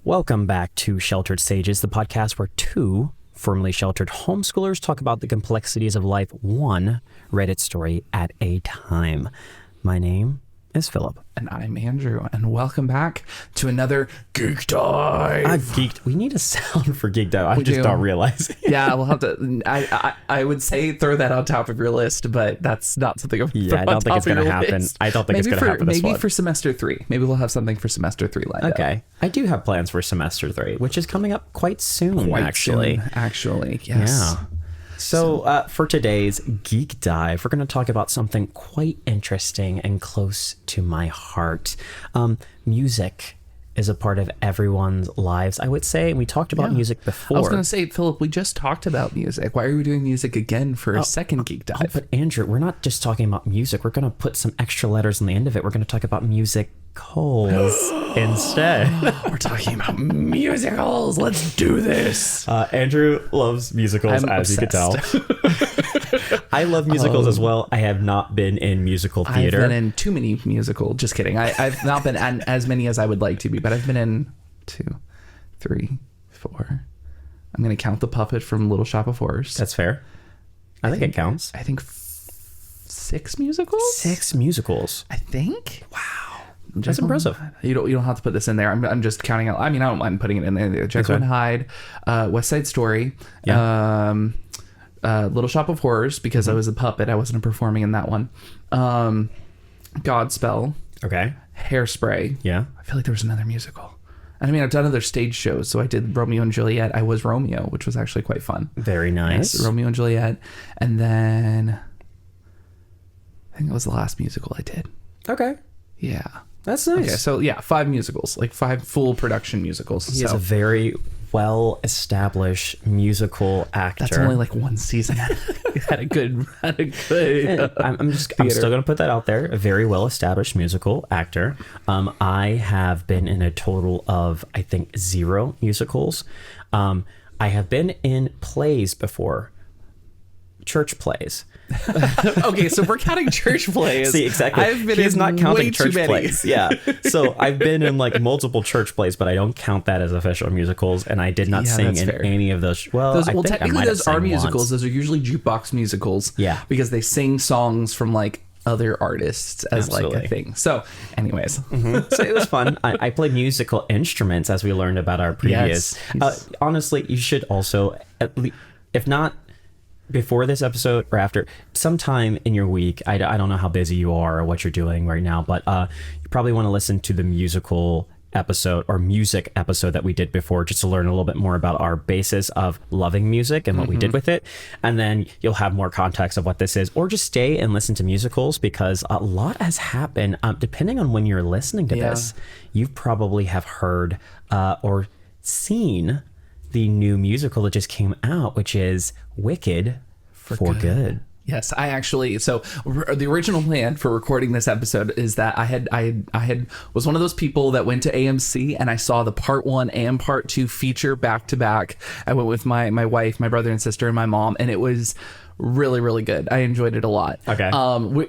Welcome back to Sheltered Sages, the podcast where two formerly sheltered homeschoolers talk about the complexities of life one Reddit story at a time. My name is Philip. And I'm Andrew, and welcome back to another Geek-dive. We need a sound for Geek-dive. I just don't realize. Yeah, we'll have to. I would say throw that on top of your list, but that's not something. I don't think it's going to happen. I don't think it's going to happen. Maybe for semester 3. Maybe we'll have something for semester 3 lined up. Okay. I do have plans for semester 3, which is coming up quite soon, actually. Actually, yes. Yeah. So for today's Geek Dive, we're going to talk about something quite interesting and close to my heart. Music is a part of everyone's lives, I would say. We talked about music before. I was going to say, Philip, we just talked about music. Why are we doing music again for a second Geek Dive? But Andrew, we're not just talking about music. We're going to put some extra letters on the end of it. We're going to talk about musicals instead. We're talking about musicals. Let's do this. Andrew loves musicals, as you can tell. I love musicals as well. I have not been in musical theater. I've been in too many musical. Just kidding. I've not been in as many as I would like to be, but I've been in 2, 3, 4. I'm going to count the puppet from Little Shop of Horrors. That's fair. I think it counts. I think 6 musicals? 6 musicals. I think. Wow. That's impressive. You don't have to put this in there. I'm just counting out. I mean, I don't mind putting it in there. Jekyll and Hyde, West Side Story, Little Shop of Horrors, because I was a puppet. I wasn't performing in that one. Godspell. Okay. Hairspray. Yeah. I feel like there was another musical. I mean, I've done other stage shows. So I did Romeo and Juliet. I was Romeo, which was actually quite fun. Very nice. Yes, Romeo and Juliet. And then I think it was the last musical I did. Okay. Yeah. That's nice. Okay, so 5 musicals, like 5 full production musicals. He is a very well-established musical actor. That's only like 1 season. had a good. I'm still going to put that out there. A very well-established musical actor. I have been in a total of, I think, 0 musicals. I have been in plays before. Church plays. Okay, so we're counting church plays. See, exactly. He's not counting church plays. Yeah. So I've been in like multiple church plays, but I don't count that as official musicals, and I did not sing in any of those. Technically those are musicals. Those are usually jukebox musicals. Yeah. Because they sing songs from like other artists as like a thing. So anyways. So it was fun. I played musical instruments, as we learned about our previous. Yes. Honestly, you should also, if not before this episode or after, sometime in your week, I don't know how busy you are or what you're doing right now, but you probably want to listen to the musical episode or music episode that we did before, just to learn a little bit more about our basis of loving music and what we did with it. And then you'll have more context of what this is, or just stay and listen to musicals, because a lot has happened. Depending on when you're listening to this, you probably have heard or seen the new musical that just came out, which is Wicked for Good. Yes, I actually, so the original plan for recording this episode is that I was one of those people that went to AMC and I saw the part 1 and part 2 feature back to back. I went with my wife, my brother and sister, and my mom, and it was really, really good. I enjoyed it a lot. Okay.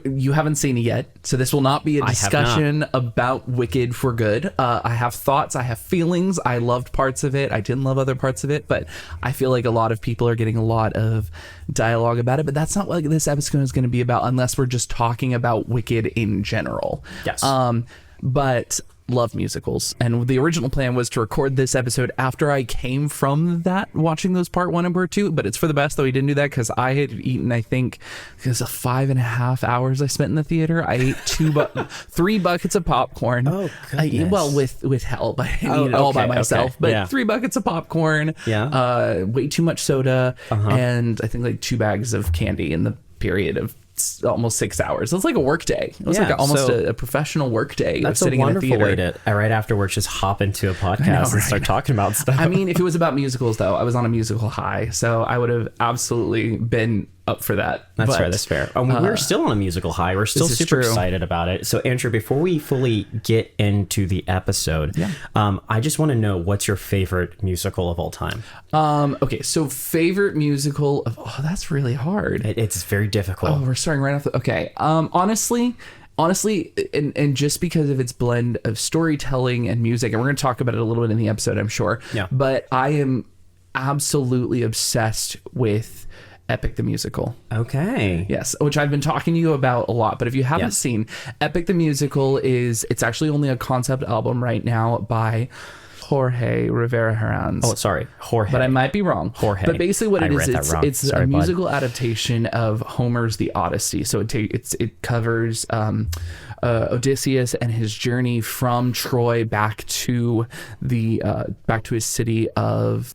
You haven't seen it yet, so this will not be a discussion about Wicked for Good. I have thoughts, I have feelings. I loved parts of it. I didn't love other parts of it, but I feel like a lot of people are getting a lot of dialogue about it, but that's not what this episode is going to be about, unless we're just talking about Wicked in general. Yes. But love musicals, and the original plan was to record this episode after I came from that, watching those part 1 and part 2, but it's for the best though we didn't do that, because I had eaten, I think it was 5.5 hours I spent in the theater. I ate 3 buckets of popcorn. Oh goodness. Well, with help. I ate it all by myself, but 3 buckets of popcorn, way too much soda, and I think like 2 bags of candy in the period of almost 6 hours. It's like a work day. It was like almost a professional work day. That's sitting a wonderful in a way to right afterwards just hop into a podcast and start talking about stuff. I mean, if it was about musicals though, I was on a musical high, so I would have absolutely been up for that. That's fair. That's fair. We're still on a musical high. We're still super excited about it. So Andrew, before we fully get into the episode, I just want to know, what's your favorite musical of all time? Okay, so favorite musical of, that's really hard. It's very difficult. We're starting right off. Okay. Honestly, honestly, and just because of its blend of storytelling and music, and we're going to talk about it a little bit in the episode, I'm sure. Yeah. But I am absolutely obsessed with Epic the Musical. Okay. Yes, which I've been talking to you about a lot. But if you haven't seen Epic the Musical, it's actually only a concept album right now by Jorge Rivera Herranz. Oh, sorry, Jorge. But I might be wrong. Jorge. But basically what it is, it's Sorry, a musical adaptation of Homer's The Odyssey. So it covers Odysseus and his journey from Troy back to his city of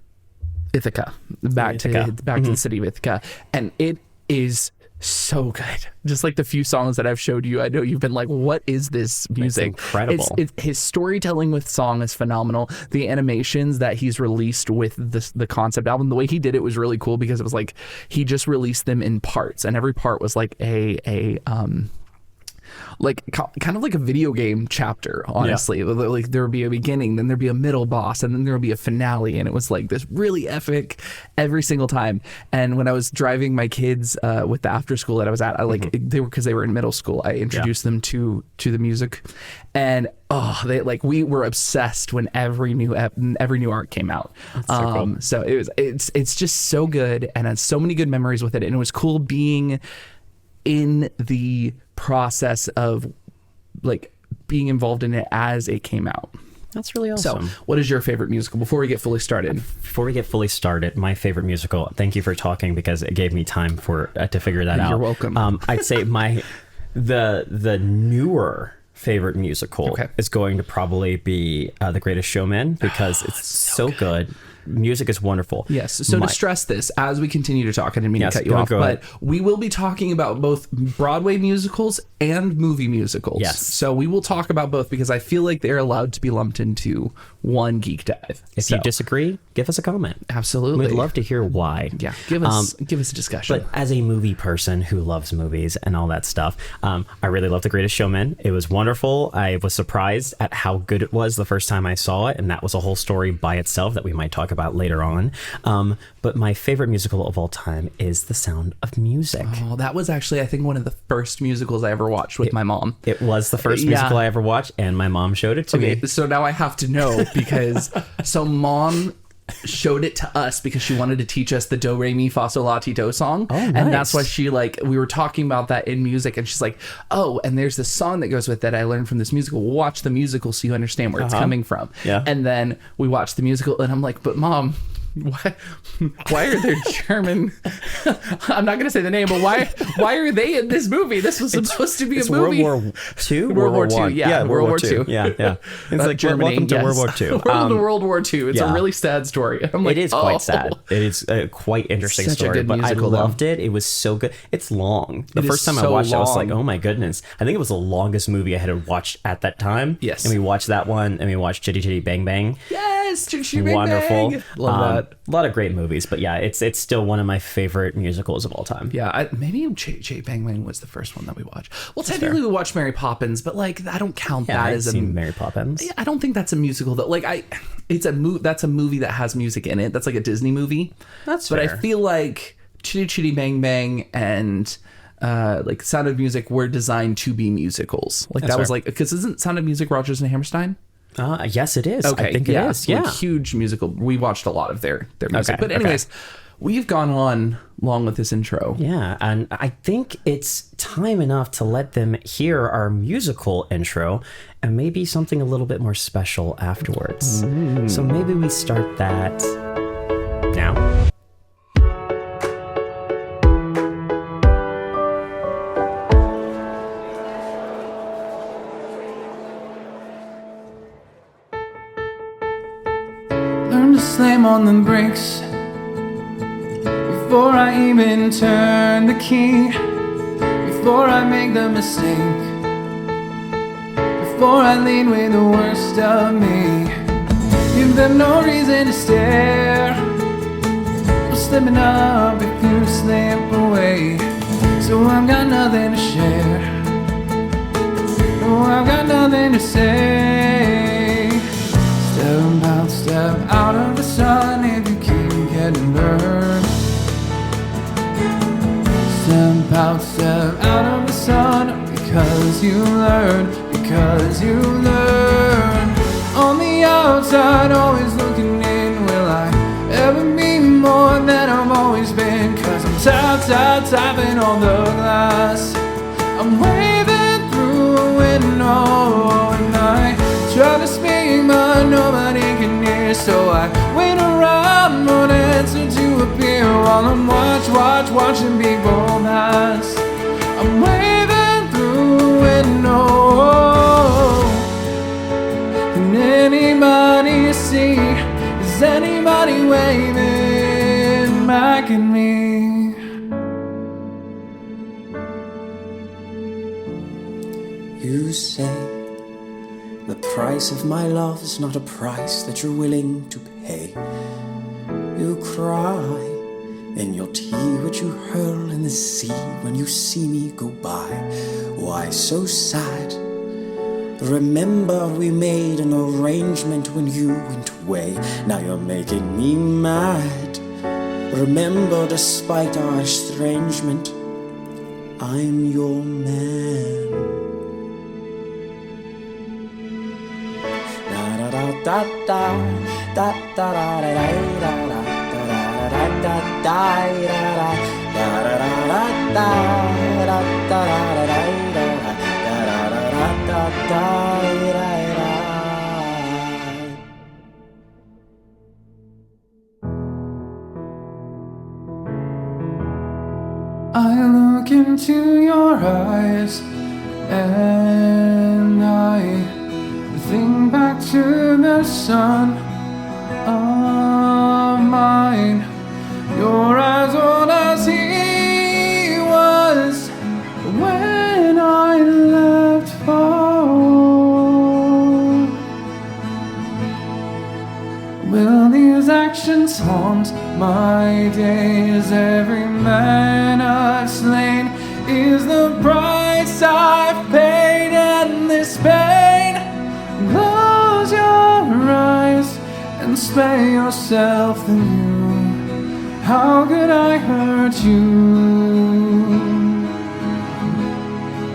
Ithaca, back to the city of Ithaca, and it is so good. Just like the few songs that I've showed you, I know you've been like, "What is this music?" It's incredible. His storytelling with song is phenomenal. The animations that he's released with the concept album, the way he did it was really cool because it was like he just released them in parts, and every part was like like kind of like a video game chapter, honestly. Like there would be a beginning, then there'd be a middle boss, and then there would be a finale, and it was like this really epic every single time. And when I was driving my kids with the after school that I was at, because they were in middle school, I introduced them to the music, and we were obsessed when every new art came out. So cool. So it's just so good, and had so many good memories with it, and it was cool being in the process of like being involved in it as it came out. That's really awesome. So, what is your favorite musical before we get fully started? Before we get fully started, my favorite musical. Thank you for talking because it gave me time to figure that out. You're welcome. I'd say the newer favorite musical is going to probably be The Greatest Showman because it's so good. Music is wonderful. Yes. So to stress this, as we continue to talk, I didn't mean to cut you off, but we will be talking about both Broadway musicals and movie musicals. Yes. So we will talk about both because I feel like they're allowed to be lumped into one Geek Dive. If you disagree, give us a comment. Absolutely. We'd love to hear why. Yeah. Give us a discussion. But as a movie person who loves movies and all that stuff, I really love The Greatest Showman. It was wonderful. I was surprised at how good it was the first time I saw it, and that was a whole story by itself that we might talk about later on. But my favorite musical of all time is The Sound of Music. Oh, that was actually, I think, one of the first musicals I ever watched with my mom. It was the first musical I ever watched, and my mom showed it to me. So now I have to know because mom showed it to us because she wanted to teach us the Do Re Mi Fa Sol La Ti Do song. Oh, nice. And that's why we were talking about that in music, and she's like, oh, and there's this song that goes with that I learned from this musical. Watch the musical so you understand where it's coming from. Yeah. And then we watched the musical, and I'm like, but Mom, why are there German? I'm not going to say the name, but why are they in this movie? This was supposed to be a movie. World War II? World War II. Yeah, World War II. Yeah. It's like Germany. Welcome to World War II. World War II. It's a really sad story. I'm like, it is quite sad. It is a quite interesting story, but musical, I loved it. It was so good. It's long. The first time I watched it, I was like, oh my goodness. I think it was the longest movie I had watched at that time. Yes. And we watched that one, and we watched Chitty Chitty Bang Bang. Yes, Chitty Chitty Bang Wonderful. Bang. Love that. A lot of great movies, but yeah, it's still one of my favorite musicals of all time. Yeah, maybe Chitty Bang Bang was the first one that we watched. Well, technically we watched Mary Poppins, but like I don't count that as a Mary Poppins. I don't think that's a musical though. Like that's a movie that has music in it. That's like a Disney movie. That's fair. But I feel like Chitty Chitty Bang Bang and like Sound of Music were designed to be musicals. Like that was like, because isn't Sound of Music Rodgers and Hammerstein? Yes, it is. Okay, I think it is. Yeah, like huge musical. We watched a lot of their music. But anyways, we've gone on long with this intro. Yeah, and I think it's time enough to let them hear our musical intro and maybe something a little bit more special afterwards. So maybe we start that now. Slam on the brakes before I even turn the key, before I make the mistake, before I lead with the worst of me. Give them no reason to stare, no slipping up if you slip away. So I've got nothing to share, no, I've got nothing to say. Step out of the sun if you keep getting burned. Step out of the sun because you learn, because you learn. On the outside, always looking in, will I ever be more than I've always been? Cause I'm tapping on the glass, I'm waving through a window, and I try to speak but nobody can hear, so I wait around for an answer to appear while I'm watching people pass. I'm waving through a window. Can anybody see? Is anybody waving back at me? You say the price of my love is not a price that you're willing to pay. You cry in your tea, which you hurl in the sea when you see me go by. Why so sad? Remember we made an arrangement when you went away. Now you're making me mad. Remember, despite our estrangement, I'm your man. Da da da da da da da da I look into your eyes and I think back to the sun of mine. You're as old as he was when I left for. Will these actions haunt my days? Every man I've slain is the price I've paid, and this pain. Close your eyes and spare yourself the view. How could I hurt you?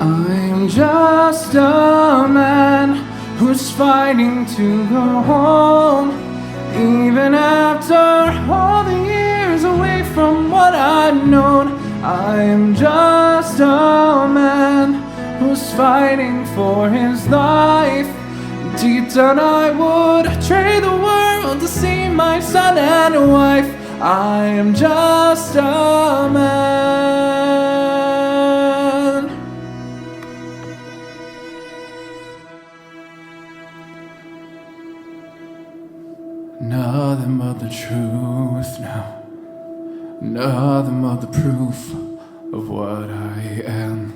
I'm just a man who's fighting to go home, even after all the years away from what I've known. I'm just a man who's fighting for his life. Deep down I would trade the world to see my son and wife. I am just a man. Nothing but the truth now. Nothing but the proof of what I am.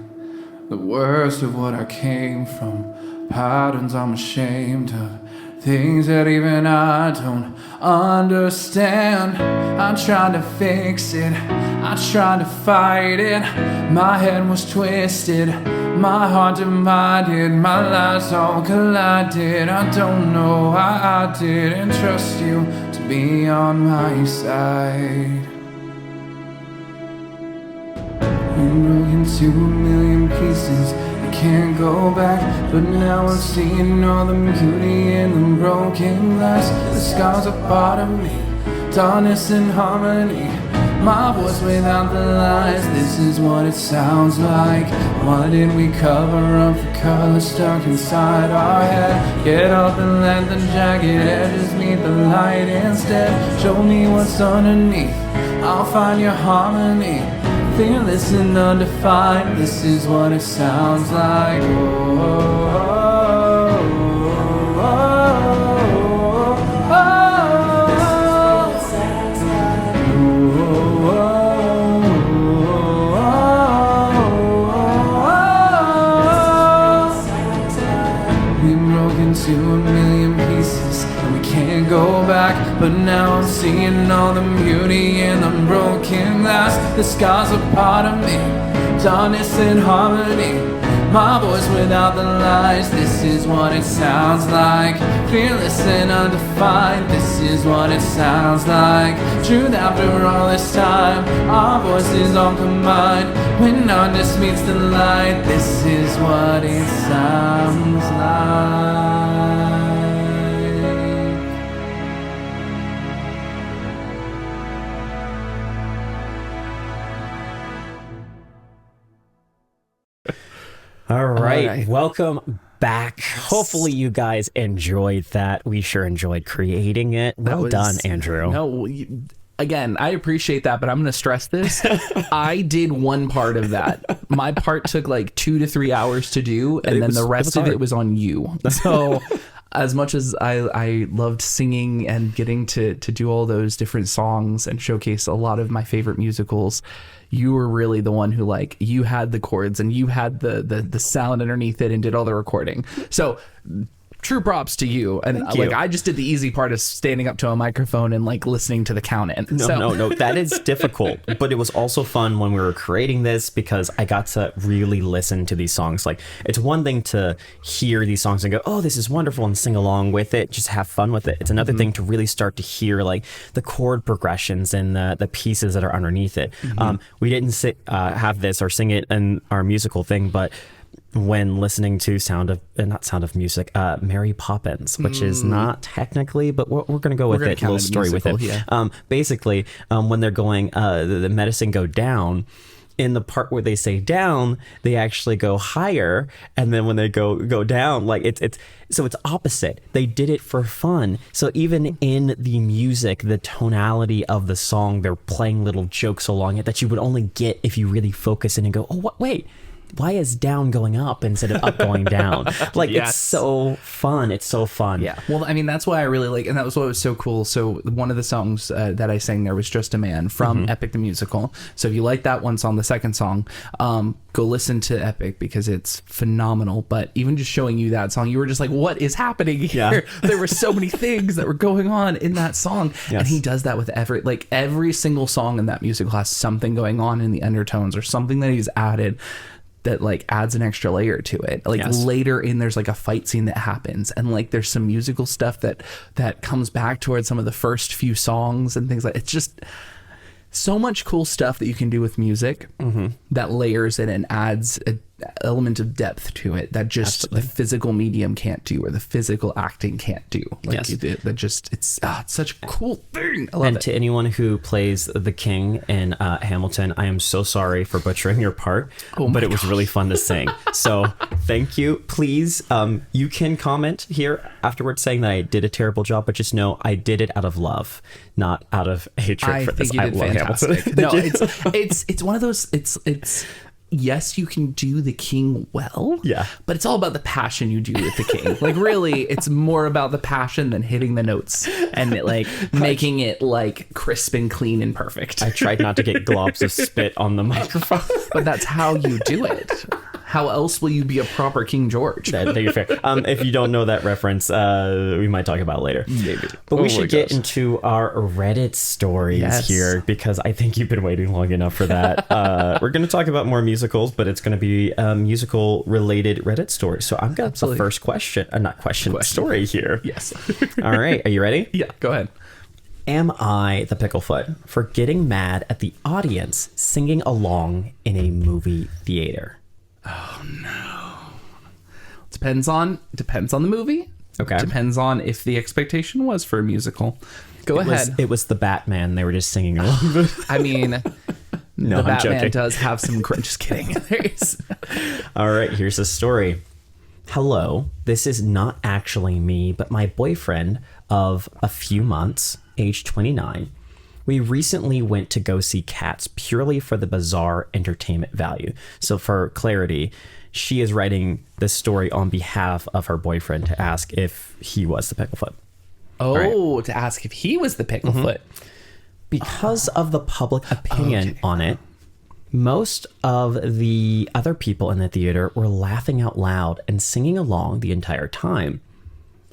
The worst of what I came from. Patterns I'm ashamed of, things that even I don't understand. I tried to fix it, I tried to fight it. My head was twisted, my heart divided, my lives all collided. I don't know why I didn't trust you to be on my side. You broke into a million pieces, can't go back, but now I'm seeing all the beauty in the broken glass. The scars are part of me, darkness and harmony, my voice without the lies. This is what it sounds like. Why did we cover up the color stuck inside our head? Get up and let the jagged edges meet the light instead. Show me what's underneath, I'll find your harmony. Fearless and undefined, this is what it sounds like. Oh, oh, oh, oh, oh. We broke into a million pieces and we can't go back, but now I'm seeing all the beauty in the broken glass. The scars are part of me, darkness and harmony, my voice without the lies. This is what it sounds like. Fearless and undefined, this is is what it sounds like. Truth after all this time, our voices all combined. When darkness meets the light, this is what it sounds like. All right. Welcome back. Hopefully you guys enjoyed that. We sure enjoyed creating it. Well done, Andrew. No, again, I appreciate that, but I'm going to stress this. I did one part of that. My part took like 2 to 3 hours to do, and then the rest of it was on you. So as much as I loved singing and getting to do all those different songs and showcase a lot of my favorite musicals, you were really the one who, like, you had the chords and you had the sound underneath it and did all the recording. So true props to you. And like, I just did the easy part of standing up to a microphone and like listening to the count in. No, that is difficult, but it was also fun when we were creating this because I got to really listen to these songs. Like, it's one thing to hear these songs and go, oh, this is wonderful, and sing along with it, just have fun with it. It's another thing to really start to hear like the chord progressions and the pieces that are underneath it. We didn't have this or sing it in our musical thing, but when listening to Mary Poppins, which is not technically, but we're going to go with it, a little story musical, with it. Yeah. Basically, when they're going, the medicine go down, in the part where they say down, they actually go higher, and then when they go down, like it's opposite. They did it for fun. So even in the music, the tonality of the song, they're playing little jokes along it that you would only get if you really focus in and go, oh, wait. Why is down going up instead of up going down? Like, It's so fun. It's so fun. Yeah. Well, I mean, that's why I really like, and that was what was so cool. So one of the songs that I sang there was Just a Man from Epic the Musical. So if you like that one song, the second song, go listen to Epic because it's phenomenal. But even just showing you that song, you were just like, what is happening here? Yeah. There were so many things that were going on in that song. Yes. And he does that with every single song in that musical has something going on in the undertones or something that he's added that like adds an extra layer to it. Like later in, there's like a fight scene that happens, and like there's some musical stuff that comes back towards some of the first few songs and things like. It's just so much cool stuff that you can do with music that layers it and adds an element of depth to it that just the physical medium can't do, or the physical acting can't do. Like it's such a cool thing. I love it. To anyone who plays the king in Hamilton, I am so sorry for butchering your part, but it was really fun to sing. So thank you. Please, you can comment here afterwards saying that I did a terrible job, but just know I did it out of love, not out of hatred for this. I think you did fantastic. No, it's one of those. It's yes, you can do the king well, but it's all about the passion you do with the king. Like, really, it's more about the passion than hitting the notes and making it like crisp and clean and perfect. I tried not to get globs of spit on the microphone, but that's how you do it. How else will you be a proper King George? You're fair. If you don't know that reference, we might talk about it later. Maybe. But we should get into our Reddit stories here, because I think you've been waiting long enough for that. We're going to talk about more musicals, but it's going to be musical-related Reddit stories. So I've got the first question. Story here. Yes. All right. Are you ready? Yeah, go ahead. Am I the Picklefoot for getting mad at the audience singing along in a movie theater? Oh no. Depends on the movie. Okay. Depends on if the expectation was for a musical. Go ahead. It was the Batman. They were just singing along. I mean, no, the Batman does have some just kidding. All right, here's the story. Hello, this is not actually me, but my boyfriend of a few months, age 29. We recently went to go see Cats purely for the bizarre entertainment value. So for clarity, she is writing this story on behalf of her boyfriend to ask if he was the Picklefoot. Oh, right. To ask if he was the Picklefoot. Because of the public opinion on it, most of the other people in the theater were laughing out loud and singing along the entire time.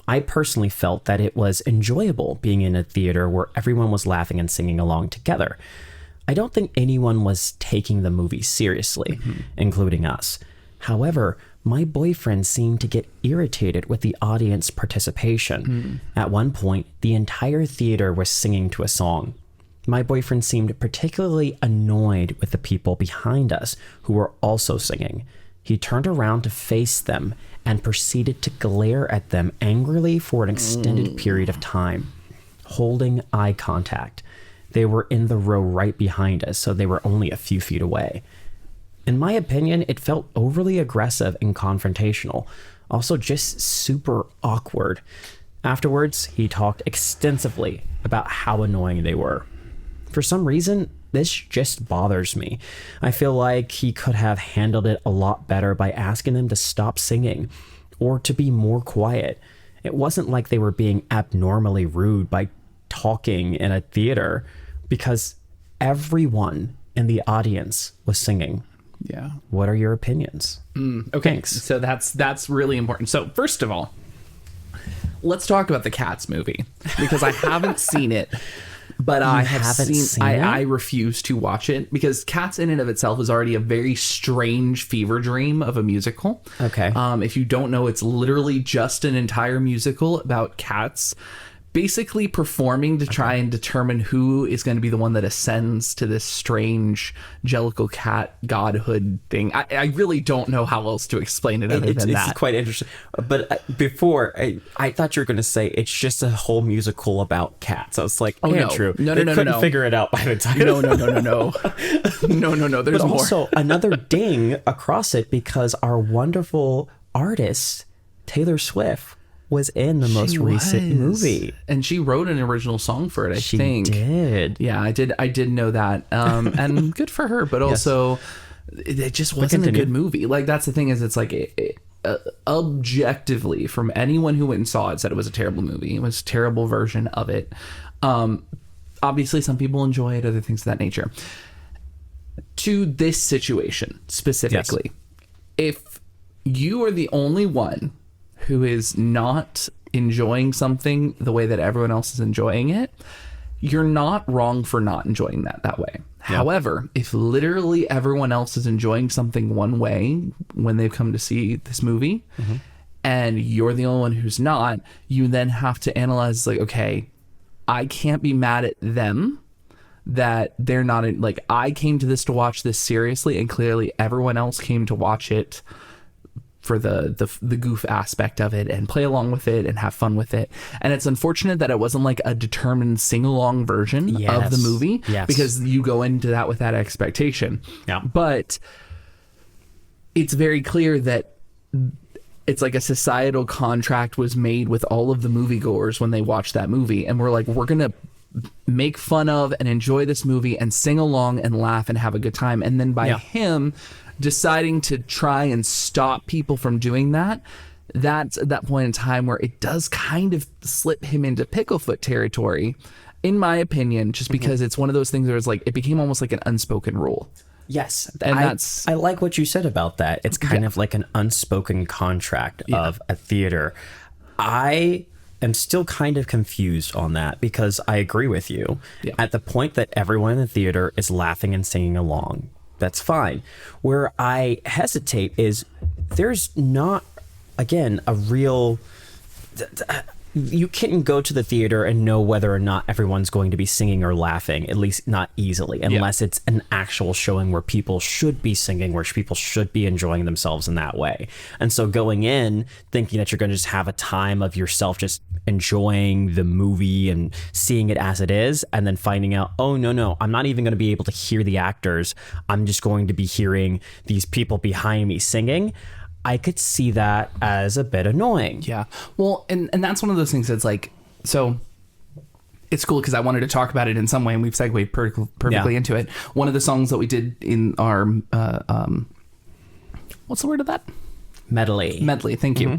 I personally felt that it was enjoyable being in a theater where everyone was laughing and singing along together. I don't think anyone was taking the movie seriously, including us. However, my boyfriend seemed to get irritated with the audience participation. At one point, the entire theater was singing to a song. My boyfriend seemed particularly annoyed with the people behind us who were also singing. He turned around to face them and proceeded to glare at them angrily for an extended period of time, holding eye contact. They were in the row right behind us, so they were only a few feet away. In my opinion, it felt overly aggressive and confrontational, also just super awkward. Afterwards, he talked extensively about how annoying they were. For some reason, this just bothers me. I feel like he could have handled it a lot better by asking them to stop singing or to be more quiet. It wasn't like they were being abnormally rude by talking in a theater, because everyone in the audience was singing. Yeah. What are your opinions? Okay. Thanks. So that's really important. So first of all, let's talk about the Cats movie, because I haven't seen it. But I refuse to watch it, because Cats in and of itself is already a very strange fever dream of a musical. Okay. If you don't know, it's literally just an entire musical about cats basically performing to try and determine who is going to be the one that ascends to this strange Jellicle cat godhood thing. I really don't know how else to explain it other than that. It's quite interesting. But before, I thought you were going to say it's just a whole musical about cats. I was like, Andrew, no. Couldn't figure it out by the title. No. No. There's but more. Also, another ding across it, because our wonderful artist, Taylor Swift, was in the most recent movie, and she wrote an original song for it. She think did. Yeah, I did know that, and good for her. But also, it just wasn't a good movie. Like, that's the thing, is it's like objectively, from anyone who went and saw it, said it was a terrible movie. It was a terrible version of it. Obviously, some people enjoy it, other things of that nature. To this situation specifically, if you are the only one who is not enjoying something the way that everyone else is enjoying it, you're not wrong for not enjoying that way. Yeah. However, if literally everyone else is enjoying something one way when they've come to see this movie, and you're the only one who's not, you then have to analyze, like, okay, I can't be mad at them that they're not in, like, I came to this to watch this seriously, and clearly everyone else came to watch it for the goof aspect of it and play along with it and have fun with it. And it's unfortunate that it wasn't like a determined sing-along version of the movie, because you go into that with that expectation. Yeah. But it's very clear that it's like a societal contract was made with all of the moviegoers when they watched that movie, and we're like, we're gonna make fun of and enjoy this movie and sing along and laugh and have a good time. And then by him deciding to try and stop people from doing that, that's at that point in time where it does kind of slip him into Picklefoot territory, in my opinion, just because it's one of those things where it's like, it became almost like an unspoken rule. Yes. And I like what you said about that. It's kind of like an unspoken contract of a theater. I am still kind of confused on that, because I agree with you. Yeah. At the point that everyone in the theater is laughing and singing along, that's fine. Where I hesitate is there's not, again, a real... You can't go to the theater and know whether or not everyone's going to be singing or laughing, at least not easily, unless it's an actual showing where people should be singing, where people should be enjoying themselves in that way. And so going in thinking that you're going to just have a time of yourself just enjoying the movie and seeing it as it is, and then finding out, oh, no, I'm not even going to be able to hear the actors. I'm just going to be hearing these people behind me singing. I could see that as a bit annoying. Yeah. Well, and that's one of those things that's like, so it's cool because I wanted to talk about it in some way, and we've segued perfectly into it. One of the songs that we did in our, what's the word of that? Medley. Thank you.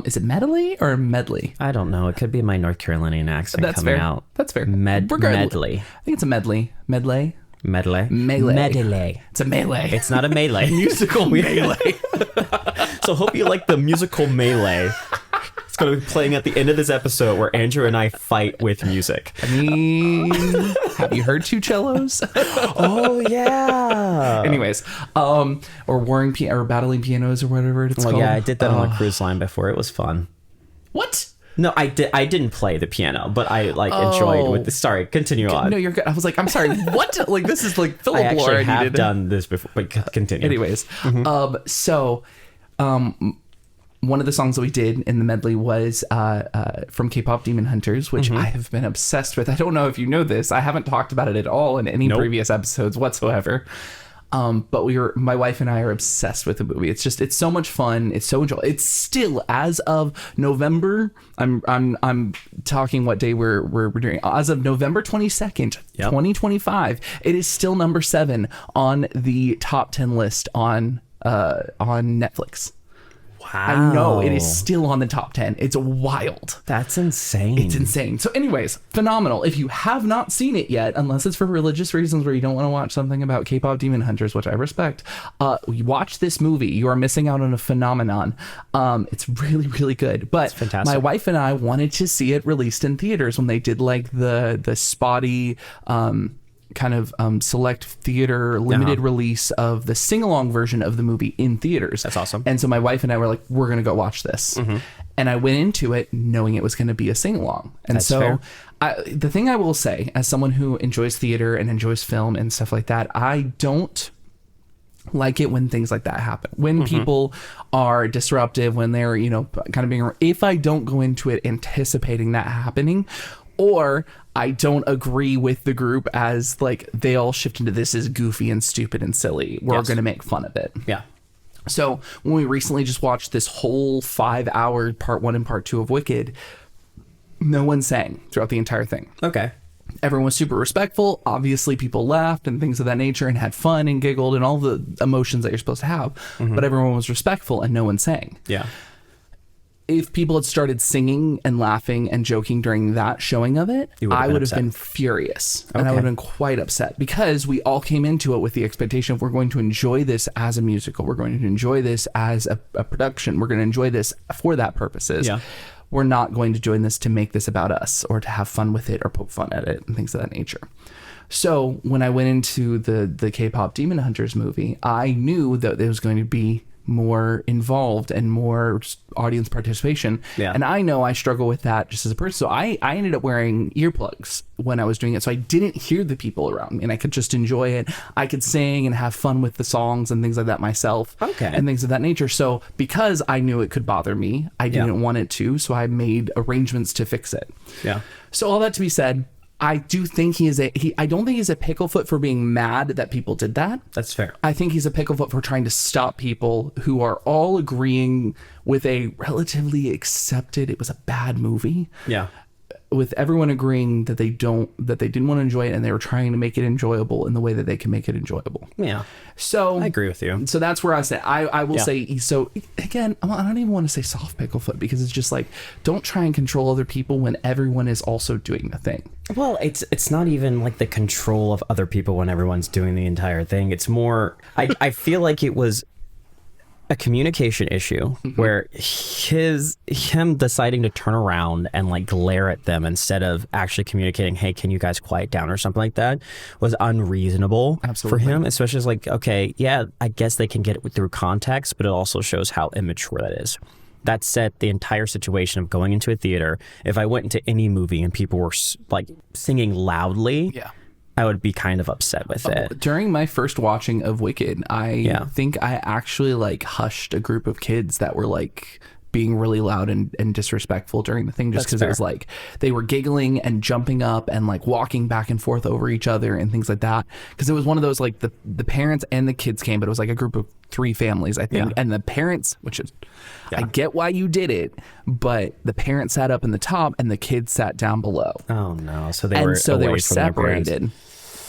Is it medley or medley? I don't know. It could be my North Carolinian accent coming out. That's fair. Medley. I think it's a medley. Melee. It's a melee. It's not a melee. Musical melee. So hope you like the musical melee. It's going to be playing at the end of this episode where Andrew and I fight with music. I mean, have you heard two cellos? Oh yeah. Anyways, or warring or battling pianos or whatever it's called. Yeah, I did that on a cruise line before. It was fun. What? No, I didn't play the piano, but I enjoyed with the. Sorry, continue on. No, you're good. I was like, I'm sorry. What? Like, this is like Philip I actually Lord. have done this before, but continue. Anyways, one of the songs that we did in the medley was from K-pop Demon Hunters, which I have been obsessed with. I don't know if you know this. I haven't talked about it at all in any previous episodes whatsoever. But my wife and I are obsessed with the movie. It's so much fun. It's so enjoyable. It's still, as of November, I'm talking what day we're doing. As of November 22nd, 2025, it is still number 7 on the top 10 list on Netflix. Wow. I know, it is still on the top 10. It's wild. That's insane. It's insane. So anyways, phenomenal. If you have not seen it yet, unless it's for religious reasons where you don't want to watch something about K-pop Demon Hunters, which I respect, watch this movie. You are missing out on a phenomenon. It's really, really good. But my wife and I wanted to see it released in theaters when they did like the spotty kind of select theater limited release of the sing-along version of the movie in theaters. That's awesome. And so my wife and I were like, we're gonna go watch this. And I went into it knowing it was going to be a sing-along. And That's fair. The thing I will say, as someone who enjoys theater and enjoys film and stuff like that, I don't like it when things like that happen, when people are disruptive, when they're, kind of being, if I don't go into it anticipating that happening, or I don't agree with the group as like they all shift into this is goofy and stupid and silly, we're going to make fun of it. Yeah. So when we recently just watched this whole 5-hour part 1 and part 2 of Wicked, no one sang throughout the entire thing. Okay. Everyone was super respectful. Obviously, people laughed and things of that nature and had fun and giggled and all the emotions that you're supposed to have. But everyone was respectful and no one sang. Yeah. If people had started singing and laughing and joking during that showing of it, I would have been furious. And I would have been quite upset because we all came into it with the expectation of we're going to enjoy this as a musical. We're going to enjoy this as a production. We're going to enjoy this for that purposes. Yeah. We're not going to join this to make this about us or to have fun with it or poke fun at it and things of that nature. So when I went into the K-pop Demon Hunters movie, I knew that there was going to be more involved and more audience participation. Yeah. And I know I struggle with that just as a person. So I ended up wearing earplugs when I was doing it. So I didn't hear the people around me and I could just enjoy it. I could sing and have fun with the songs and things like that myself. And things of that nature. So because I knew it could bother me, I didn't want it to. So I made arrangements to fix it. Yeah. So all that to be said, I do think I don't think he's a picklefoot for being mad that people did that. That's fair. I think he's a picklefoot for trying to stop people who are all agreeing with a relatively accepted, it was a bad movie. Yeah. With everyone agreeing that they didn't want to enjoy it and they were trying to make it enjoyable in the way that they can make it enjoyable. Yeah. So I agree with you. So that's where I say I will say, so again, I don't even want to say soft picklefoot because it's just like, don't try and control other people when everyone is also doing the thing. Well, it's not even like the control of other people when everyone's doing the entire thing. It's more, I feel like it was a communication issue where him deciding to turn around and like glare at them instead of actually communicating, hey, can you guys quiet down or something like that, was unreasonable for him, especially as like, okay, yeah, I guess they can get it through context, but it also shows how immature that is. That said, the entire situation of going into a theater, if I went into any movie and people were like singing loudly, I would be kind of upset with it. During my first watching of Wicked, I think I actually like hushed a group of kids that were like being really loud and disrespectful during the thing, just because it was like they were giggling and jumping up and like walking back and forth over each other and things like that. Because it was one of those like the parents and the kids came, but it was like a group of 3 families, I think. And the parents, which is, I get why you did it, but the parents sat up in the top and the kids sat down below. Oh no! So they were separated.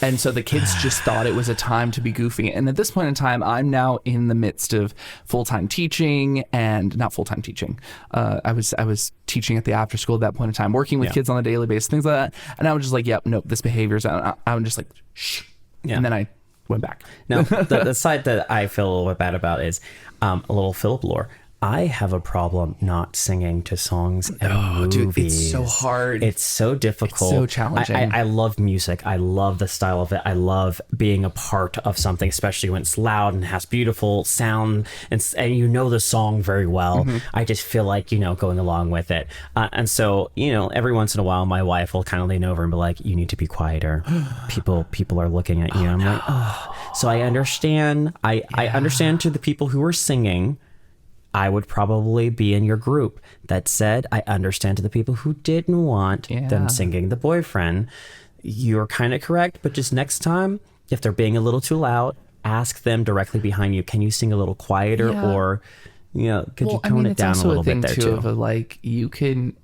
And so the kids just thought it was a time to be goofy. And at this point in time, I'm now in the midst of full-time teaching and not full-time teaching. I was teaching at the after school at that point in time, working with kids on a daily basis, things like that. And I was just like, yep, nope, this behavior's out. I was just like, shh. Yeah. And then I went back. Now, the side that I feel a little bit bad about is a little Philip lore. I have a problem not singing to songs and movies. Dude, it's so hard. It's so difficult. It's so challenging. I love music. I love the style of it. I love being a part of something, especially when it's loud and has beautiful sound and you know the song very well. I just feel like, going along with it. And so, every once in a while, my wife will kind of lean over and be like, you need to be quieter. People are looking at you. I'm like, oh. So I understand. I understand to the people who are singing. I would probably be in your group. That said, I understand to the people who didn't want them singing the boyfriend. You're kind of correct, but just next time, if they're being a little too loud, ask them directly behind you. Can you sing a little quieter, or could you tone it down a little bit there too? Of like, you can.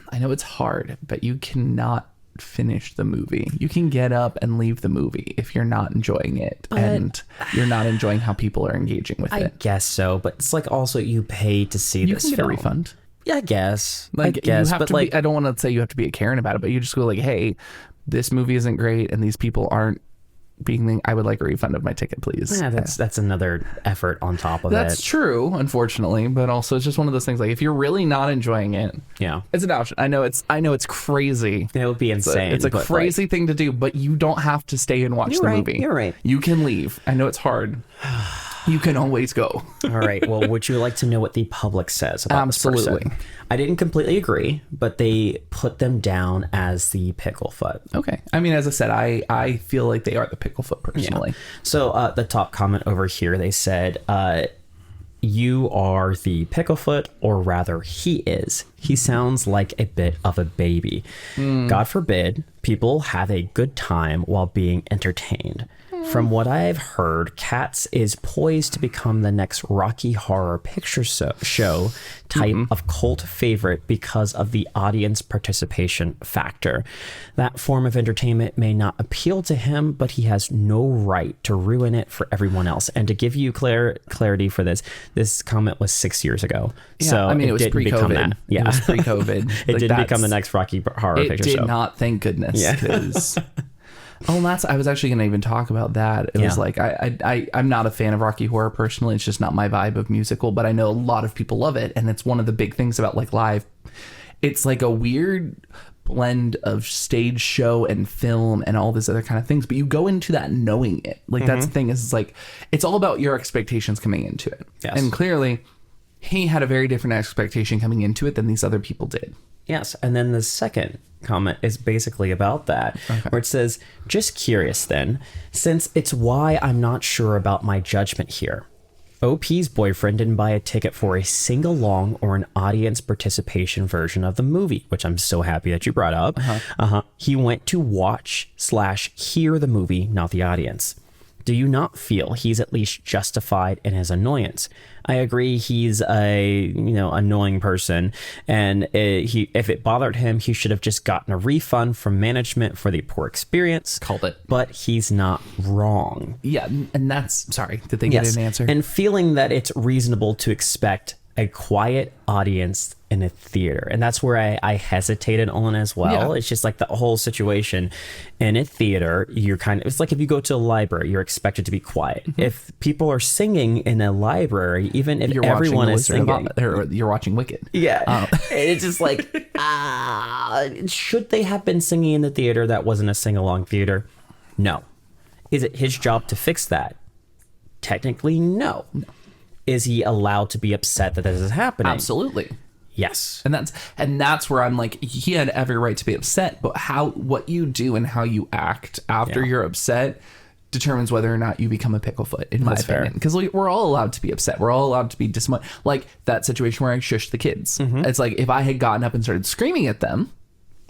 I know it's hard, but you cannot finish the movie. You can get up and leave the movie if you're not enjoying it and you're not enjoying how people are engaging with it. I guess so, but it's like also you pay to see this film. You can get a refund. Yeah, I guess. Like, you have but I don't want to say you have to be a Karen about it, but you just go like, hey, this movie isn't great and these people aren't being, I would like a refund of my ticket, please. Yeah, that's another effort on top of That's true, unfortunately, but also it's just one of those things, like, if you're really not enjoying it, it's an option. I know it's crazy. It would be insane. It's a crazy thing to do, but you don't have to stay and watch the movie. You're right. You can leave. I know it's hard. You can always go. All right. Well, would you like to know what the public says about this person? I didn't completely agree, but they put them down as the picklefoot. Okay. I mean, as I said, I feel like they are the picklefoot personally. Yeah. So the top comment over here, they said, you are the picklefoot, or rather he is. He sounds like a bit of a baby. God forbid people have a good time while being entertained. From what I've heard, Cats is poised to become the next Rocky Horror Picture Show type of cult favorite because of the audience participation factor. That form of entertainment may not appeal to him, but he has no right to ruin it for everyone else. And to give you clarity for this comment was 6 years ago. Yeah, so I mean, it was pre-COVID. Yeah. It was pre-COVID. It didn't become the next Rocky Horror Picture Show. It did not, thank goodness. Yeah. Oh, I was actually going to even talk about that. It was like, I'm not a fan of Rocky Horror personally. It's just not my vibe of musical, but I know a lot of people love it. And it's one of the big things about like live. It's like a weird blend of stage show and film and all these other kind of things. But you go into that knowing it. Like that's the thing is, it's like, it's all about your expectations coming into it. Yes. And clearly he had a very different expectation coming into it than these other people did. Yes, and then the second comment is basically about that, where it says, just curious then, since it's why I'm not sure about my judgment here. OP's boyfriend didn't buy a ticket for a sing-along or an audience participation version of the movie, which I'm so happy that you brought up. He went to watch/hear the movie, not the audience. Do you not feel he's at least justified in his annoyance? I agree he's a annoying person, and if it bothered him, he should have just gotten a refund from management for the poor experience. Called it. But he's not wrong. Yeah, and that's, sorry, did they get an answer? And feeling that it's reasonable to expect a quiet audience in a theater, and that's where I hesitated on as well. It's just like the whole situation in a theater, it's like if you go to a library, you're expected to be quiet. If people are singing in a library, even if everyone is singing, you're watching Wicked. It's just like should they have been singing in the theater that wasn't a sing-along theater? No. Is it his job to fix that? Technically, no. Is he allowed to be upset that this is happening? Absolutely. Yes. And that's where I'm like, he had every right to be upset, but what you do and how you act after you're upset determines whether or not you become a picklefoot, in my opinion. Because we're all allowed to be upset. We're all allowed to be disappointed. Like that situation where I shushed the kids. It's like, if I had gotten up and started screaming at them,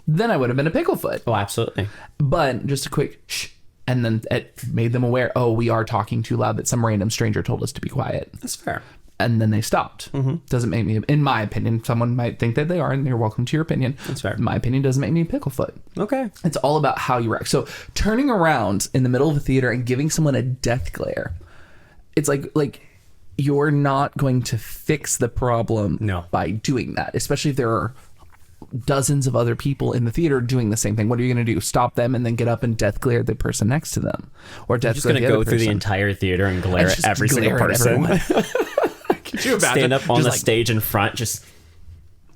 then I would have been a picklefoot. Oh, absolutely. But just a quick shh. And then it made them aware, we are talking too loud, that some random stranger told us to be quiet. That's fair. And then they stopped. Doesn't make me, in my opinion, someone might think that they are, and you're welcome to your opinion. That's fair. In my opinion, doesn't make me a picklefoot. Okay. It's all about how you react. So turning around in the middle of a theater and giving someone a death glare, it's like you're not going to fix the problem by doing that, especially if there are dozens of other people in the theater doing the same thing. What are you going to do? Stop them and then get up and death glare the person next to them, or death glare the other person? Just going to go through the entire theater and glare at every single person. stand up on the stage in front, just,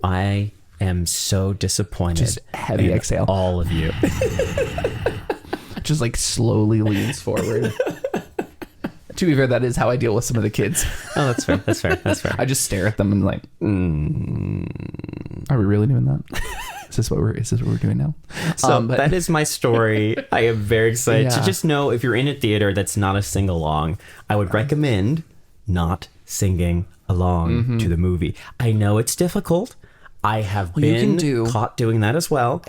I am so disappointed. Just heavy exhale. All of you. Just like slowly leans forward. To be fair, that is how I deal with some of the kids. Oh, that's fair. That's fair. That's fair. I just stare at them and like, are we really doing that? Is this what we're doing now? So that is my story. I am very excited to just know, if you're in a theater that's not a sing along, I would recommend not singing along to the movie. I know it's difficult. I have been caught doing that as well.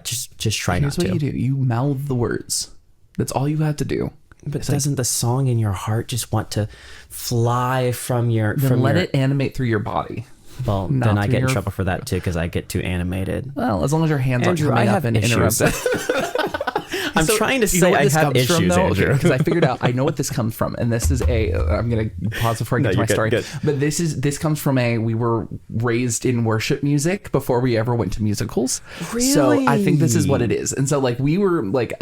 Just try not to. Here's what you do. You mouth the words. That's all you have to do. But doesn't the song in your heart just want to fly from your... Then let it animate through your body. Well, then I get in trouble for that too, because I get too animated. Well, as long as your hands aren't coming up and interrupted. I'm trying to say I have issues, Andrew. Because I figured out, I know what this comes from, and this is I'm going to pause before I get to my story. Good. But this comes from we were raised in worship music before we ever went to musicals. Really? So I think this is what it is. And so like we were like,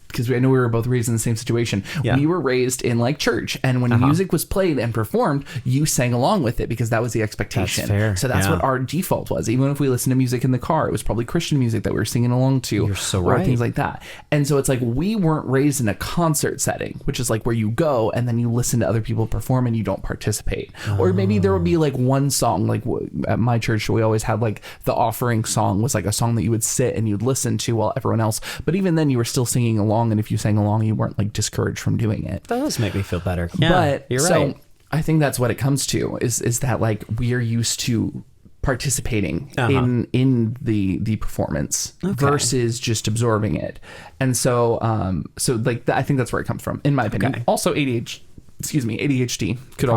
because I know we were both raised in the same situation. Yeah. We were raised in like church, and when music was played and performed, you sang along with it because that was the expectation. That's fair. So that's what our default was. Even if we listened to music in the car, it was probably Christian music that we were singing along to. You're so right. Or things like that. And so it's like we weren't raised in a concert setting, which is like where you go and then you listen to other people perform and you don't participate. Or maybe there would be like one song, like at my church we always had like the offering song was like a song that you would sit and you'd listen to while everyone else, but even then you were still singing along, and if you sang along you weren't like discouraged from doing it. That does make me feel better. Yeah, but you're right. So I think that's what it comes to is that like we are used to participating in the performance versus just absorbing it. And so like I think that's where it comes from, in my opinion. Also ADHD could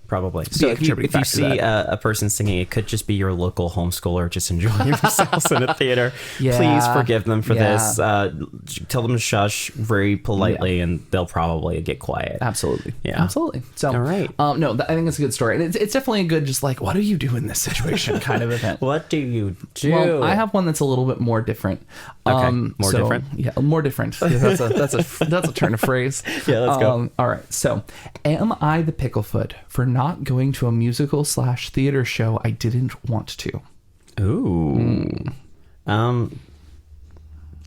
probably. So if you see a person singing, it could just be your local homeschooler just enjoying themselves in a theater. Please forgive them for this. Tell them to shush very politely, and they'll probably get quiet. Absolutely. Yeah. Absolutely. So, all right. No, I think it's a good story. And it's definitely a good, just like, what do you do in this situation kind of event. What do you do? Well, I have one that's a little bit more different. More different? Yeah, more different. That's a turn of phrase. Yeah, let's go. All right. So, am I the picklefoot for not going to a musical/theater show I didn't want to? Ooh.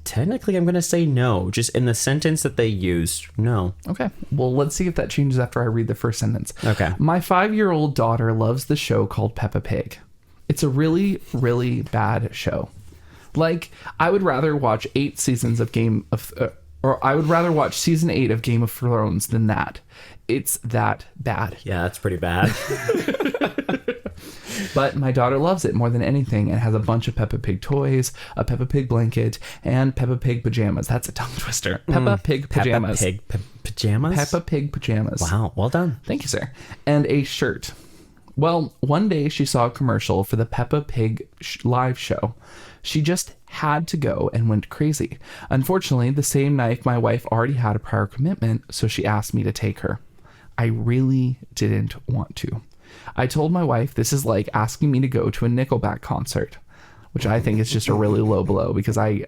Technically, I'm going to say no. Just in the sentence that they used, no. Okay. Well, let's see if that changes after I read the first sentence. Okay. My 5-year-old daughter loves the show called Peppa Pig. It's a really, really bad show. Like, I would rather watch 8 seasons of I would rather watch season 8 of Game of Thrones than that. It's that bad. Yeah, that's pretty bad. But my daughter loves it more than anything and has a bunch of Peppa Pig toys, a Peppa Pig blanket, and Peppa Pig pajamas. That's a tongue twister. Peppa Pig pajamas. Peppa Pig pajamas? Peppa Pig pajamas. Wow, well done. Thank you, sir. And a shirt. Well, one day she saw a commercial for the Peppa Pig live show. She just had to go and went crazy. Unfortunately, the same night my wife already had a prior commitment, so she asked me to take her. I really didn't want to. I told my wife this is like asking me to go to a Nickelback concert, which I think is just a really low blow because I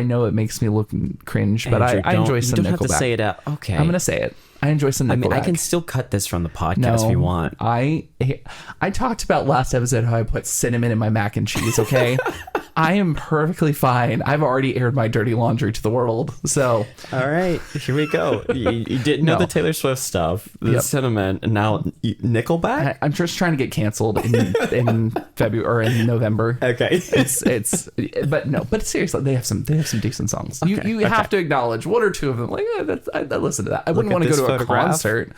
know it makes me look cringe, but Andrew, I enjoy some Nickelback. You don't have to say it out. Okay. I'm going to say it. I enjoy some Nickelback. I mean, I can still cut this from the podcast if you want. I talked about last episode how I put cinnamon in my mac and cheese, okay? I am perfectly fine. I've already aired my dirty laundry to the world, so... All right, here we go. You didn't know the Taylor Swift stuff, the cinnamon, and now Nickelback? I'm just trying to get canceled in February or in November. Okay. But seriously, they have some decent songs. Okay. You have to acknowledge one or two of them. Like, I listen to that. I wouldn't want to go to a concert.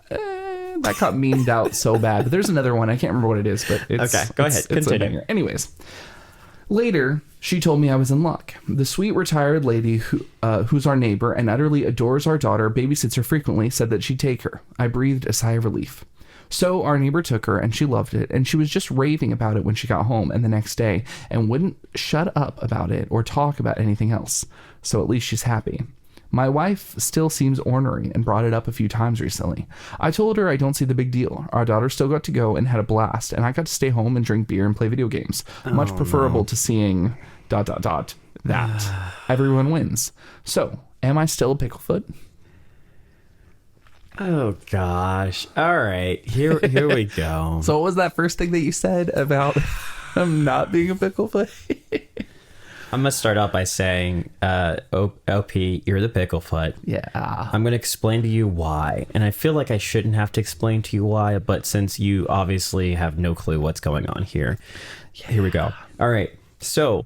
That got memed out so bad. But there's another one. I can't remember what it is, but it's... Okay, go ahead. Continue. Anyways. Later, she told me I was in luck. The sweet retired lady who's our neighbor and utterly adores our daughter, babysits her frequently, said that she'd take her. I breathed a sigh of relief. So our neighbor took her and she loved it, and she was just raving about it when she got home and the next day and wouldn't shut up about it or talk about anything else. So at least she's happy. My wife still seems ornery and brought it up a few times recently. I told her I don't see the big deal. Our daughter still got to go and had a blast, and I got to stay home and drink beer and play video games. Much preferable to seeing ... that. Everyone wins. So, am I still a picklefoot? Oh gosh. All right. Here we go. So what was that first thing that you said about him not being a pickle foot? I'm gonna start out by saying, OP, you're the pickle foot. Yeah. I'm gonna explain to you why, and I feel like I shouldn't have to explain to you why, but since you obviously have no clue what's going on here, here we go. All right. So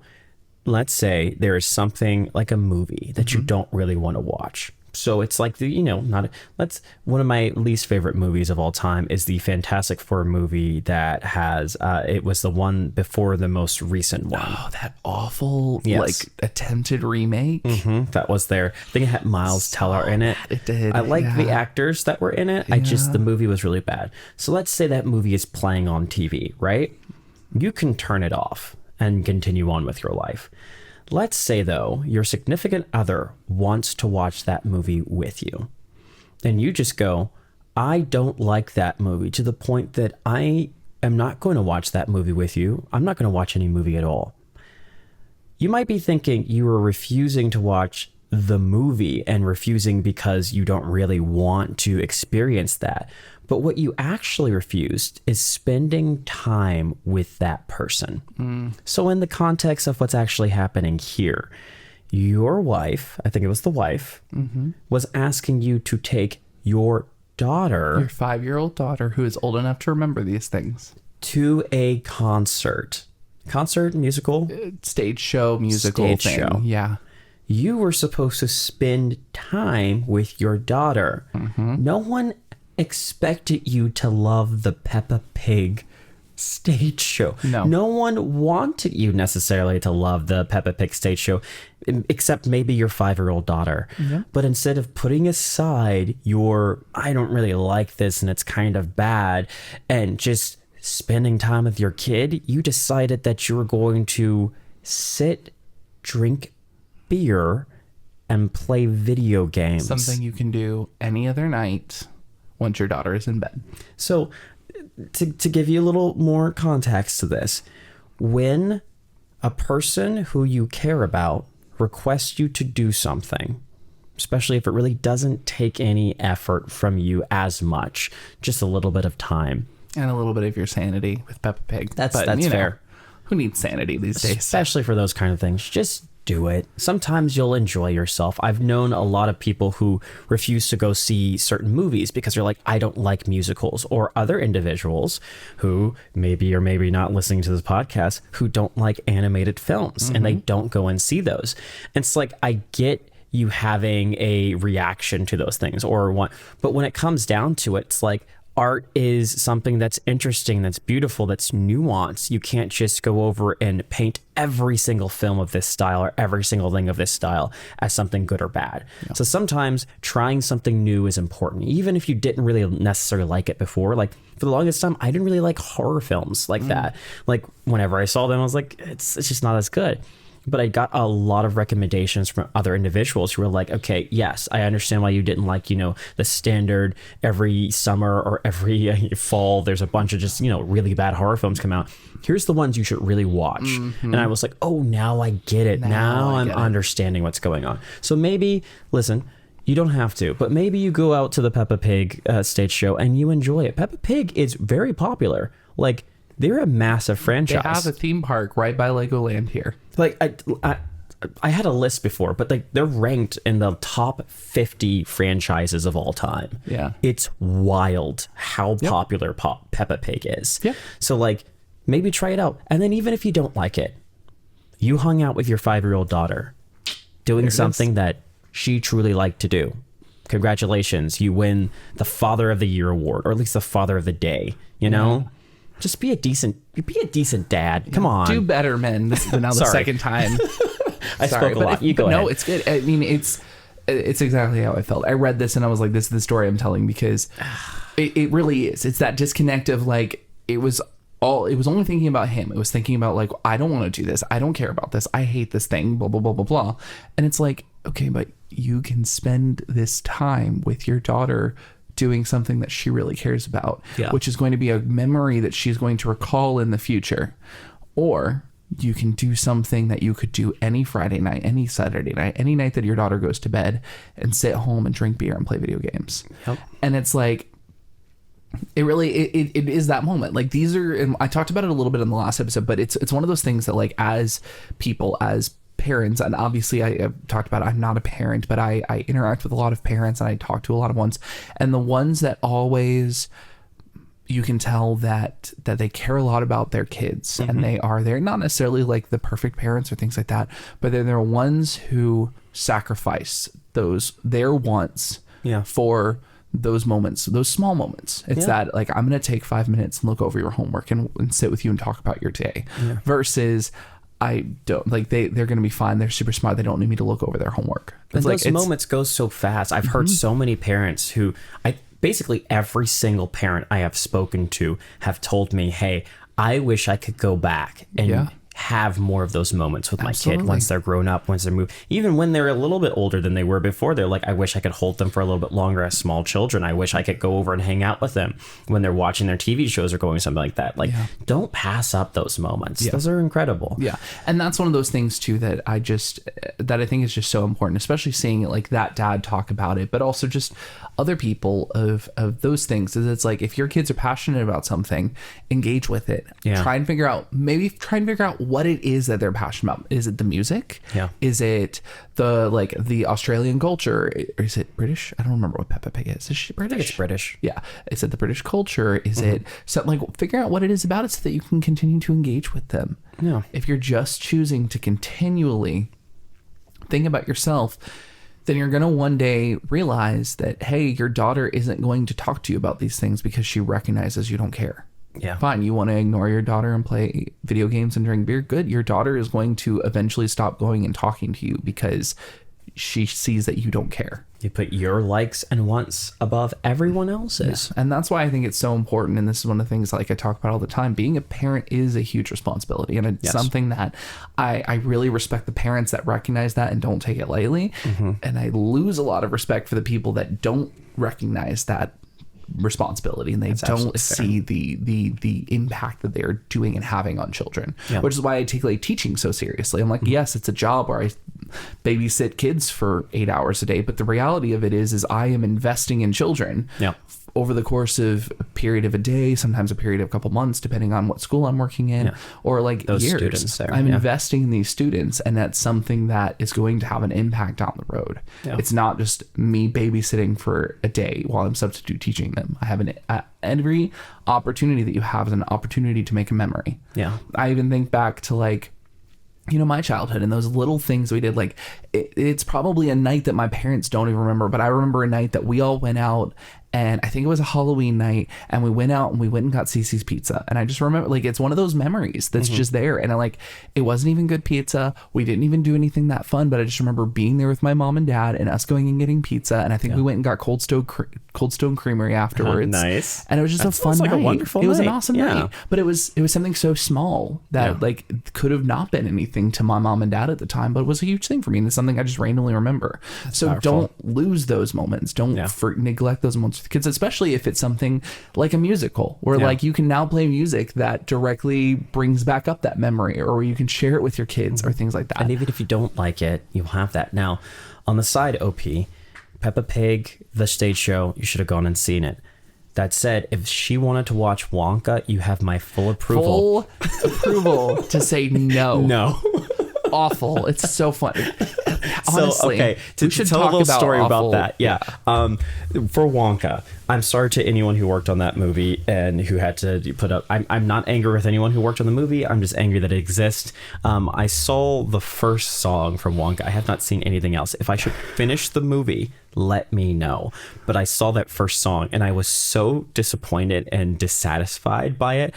let's say there is something like a movie that you don't really want to watch. So it's like one of my least favorite movies of all time is the Fantastic Four movie that has it was the one before the most recent one. Oh, that awful Yes. attempted remake. That was there. I think it had Miles Teller in it. It did. I like the actors that were in it. The movie was really bad. So let's say that movie is playing on TV, right? You can turn it off and continue on with your life. Let's say, though, your significant other wants to watch that movie with you. And you just go, I don't like that movie to the point that I am not going to watch that movie with you. I'm not going to watch any movie at all. You might be thinking you are refusing to watch the movie and refusing because you don't really want to experience that. But what you actually refused is spending time with that person. So in the context of what's actually happening here, your wife, I think it was the wife, was asking you to take your daughter, Your 5-year-old daughter, who is old enough to remember these things. to a concert. Concert, musical? Stage show, musical Stage thing. show. Yeah. You were supposed to spend time with your daughter. No one expected you to love the Peppa Pig stage show. No one wanted you necessarily to love the Peppa Pig stage show, except maybe your 5-year-old daughter. But instead of putting aside your, I don't really like this and it's kind of bad, and just spending time with your kid, you decided that you were going to sit, drink beer, and play video games. Something you can do any other night once your daughter is in bed. So to give you a little more context to this, when a person who you care about requests you to do something, especially if it really doesn't take any effort from you as much, just a little bit of time. And a little bit of your sanity with Peppa Pig. That's you know, fair. Who needs sanity these days? Especially for those kind of things. Just do it. Sometimes you'll enjoy yourself. I've known a lot of people who refuse to go see certain movies because they're like, I don't like musicals, or other individuals who maybe or maybe not listening to this podcast who don't like animated films and they don't go and see those. And it's like, I get you having a reaction to those things but when it comes down to it, it's like, art is something that's interesting, that's beautiful, that's nuanced. You can't just go over and paint every single film of this style or every single thing of this style as something good or bad. So sometimes trying something new is important, even if you didn't really necessarily like it before. Like for the longest time, I didn't really like horror films like that. Like whenever I saw them, I was like, it's just not as good. But I got a lot of recommendations from other individuals who were like, okay, yes, I understand why you didn't like, the standard every summer or every fall, there's a bunch of just, really bad horror films come out. Here's the ones you should really watch. And I was like, oh, now I get it. Now I'm understanding what's going on. So maybe, listen, you don't have to, but maybe you go out to the Peppa Pig stage show and you enjoy it. Peppa Pig is very popular. Like, they're a massive franchise. They have a theme park right by Legoland here. Like I had a list before, but they're ranked in the top 50 franchises of all time. Yeah. It's wild how popular Peppa Pig is. Yeah. So maybe try it out. And then even if you don't like it, you hung out with your 5-year-old daughter doing something that she truly liked to do. Congratulations. You win the Father of the Year award, or at least the Father of the Day, know? Just be a decent dad. Come on. Do better, men. This is now the second time. I spoke a lot. You go ahead. No, it's good. I mean, it's exactly how I felt. I read this and I was like, this is the story I'm telling, because it really is. It's that disconnect of it was only thinking about him. It was thinking about I don't want to do this. I don't care about this. I hate this thing, blah, blah, blah, blah, blah. And it's like, okay, but you can spend this time with your daughter doing something that she really cares about, which is going to be a memory that she's going to recall in the future. Or You can do something that you could do any Friday night, any Saturday night, any night that your daughter goes to bed, and sit home and drink beer and play video games. Yep. And it's like, it really, it is that moment. Like, these are, and I talked about it a little bit in the last episode, but it's one of those things that, like, as people, as parents, and obviously I've talked about it, I'm not a parent, but I interact with a lot of parents and I talk to a lot of ones, and the ones that always, you can tell that they care a lot about their kids, and they're not necessarily like the perfect parents or things like that, but they're ones who sacrifice their wants for those moments, those small moments. It's that, like, I'm going to take 5 minutes and look over your homework and sit with you and talk about your day, versus I don't, like, they're going to be fine. They're super smart. They don't need me to look over their homework. And those moments go so fast. I've heard so many parents who basically every single parent I have spoken to have told me, hey, I wish I could go back and have more of those moments with my kid once they're grown up, once they're moved. Even when they're a little bit older than they were before, they're like, I wish I could hold them for a little bit longer as small children. I wish I could go over and hang out with them when they're watching their TV shows or going something like that. Like, don't pass up those moments. Those are incredible. Yeah. And that's one of those things too that I think is just so important, especially seeing it, like, that dad talk about it, but also just other people of those things. Is it's like, if your kids are passionate about something, engage with it. Try and figure out what it is that they're passionate about. Is it the music? Is it the Australian culture? Or is it British? I don't remember what Peppa Pig is. Is she British? I think it's British. Yeah. Is it the British culture? Is it something, like, figure out what it is about it so that you can continue to engage with them. If you're just choosing to continually think about yourself, then you're going to one day realize that, hey, your daughter isn't going to talk to you about these things because she recognizes you don't care. Fine. You want to ignore your daughter and play video games and drink beer? Good. Your daughter is going to eventually stop going and talking to you because she sees that you don't care. You put your likes and wants above everyone else's. And that's why I think it's so important. And this is one of the things, like, I talk about all the time. Being a parent is a huge responsibility. And it's something that I really respect the parents that recognize that and don't take it lightly. And I lose a lot of respect for the people that don't recognize that responsibility, and they don't see the impact that they're doing and having on children, which is why I take, like, teaching so seriously. I'm like, yes, it's a job where I babysit kids for 8 hours a day, but the reality of it is I am investing in children over the course of a period of a day, sometimes a period of a couple months, depending on what school I'm working in, or like those years. Students there. I'm investing in these students, and that's something that is going to have an impact down the road. It's not just me babysitting for a day while I'm substitute teaching them. I have every opportunity that you have is an opportunity to make a memory. I even think back to, like, my childhood and those little things we did. Like, it's probably a night that my parents don't even remember, but I remember a night that we all went out, and I think it was a Halloween night, and we went out and we went and got Cece's pizza. And I just remember, like, it's one of those memories that's just there. And it wasn't even good pizza. We didn't even do anything that fun, but I just remember being there with my mom and dad and us going and getting pizza. And I think we went and got Cold Stone Creamery afterwards. Nice. And it was just a fun night. A wonderful it was night. An awesome night. But it was something so small that like could have not been anything to my mom and dad at the time, but it was a huge thing for me. And it's something I just randomly remember. That's so powerful. Don't lose those moments. Don't neglect those moments with kids, especially if it's something like a musical where like you can now play music that directly brings back up that memory, or where you can share it with your kids or things like that. And even if you don't like it, you'll have that. Now, on the side, OP, Peppa Pig, the stage show, you should have gone and seen it. That said, if she wanted to watch Wonka, you have my full approval. Full approval to say no. No. Awful. It's so funny. Honestly, so, okay, to tell a little story about that. Yeah. For Wonka, I'm sorry to anyone who worked on that movie and who had to put up. I'm not angry with anyone who worked on the movie. I'm just angry that it exists. I saw the first song from Wonka. I have not seen anything else. If I should finish the movie, let me know. But I saw that first song and I was so disappointed and dissatisfied by it.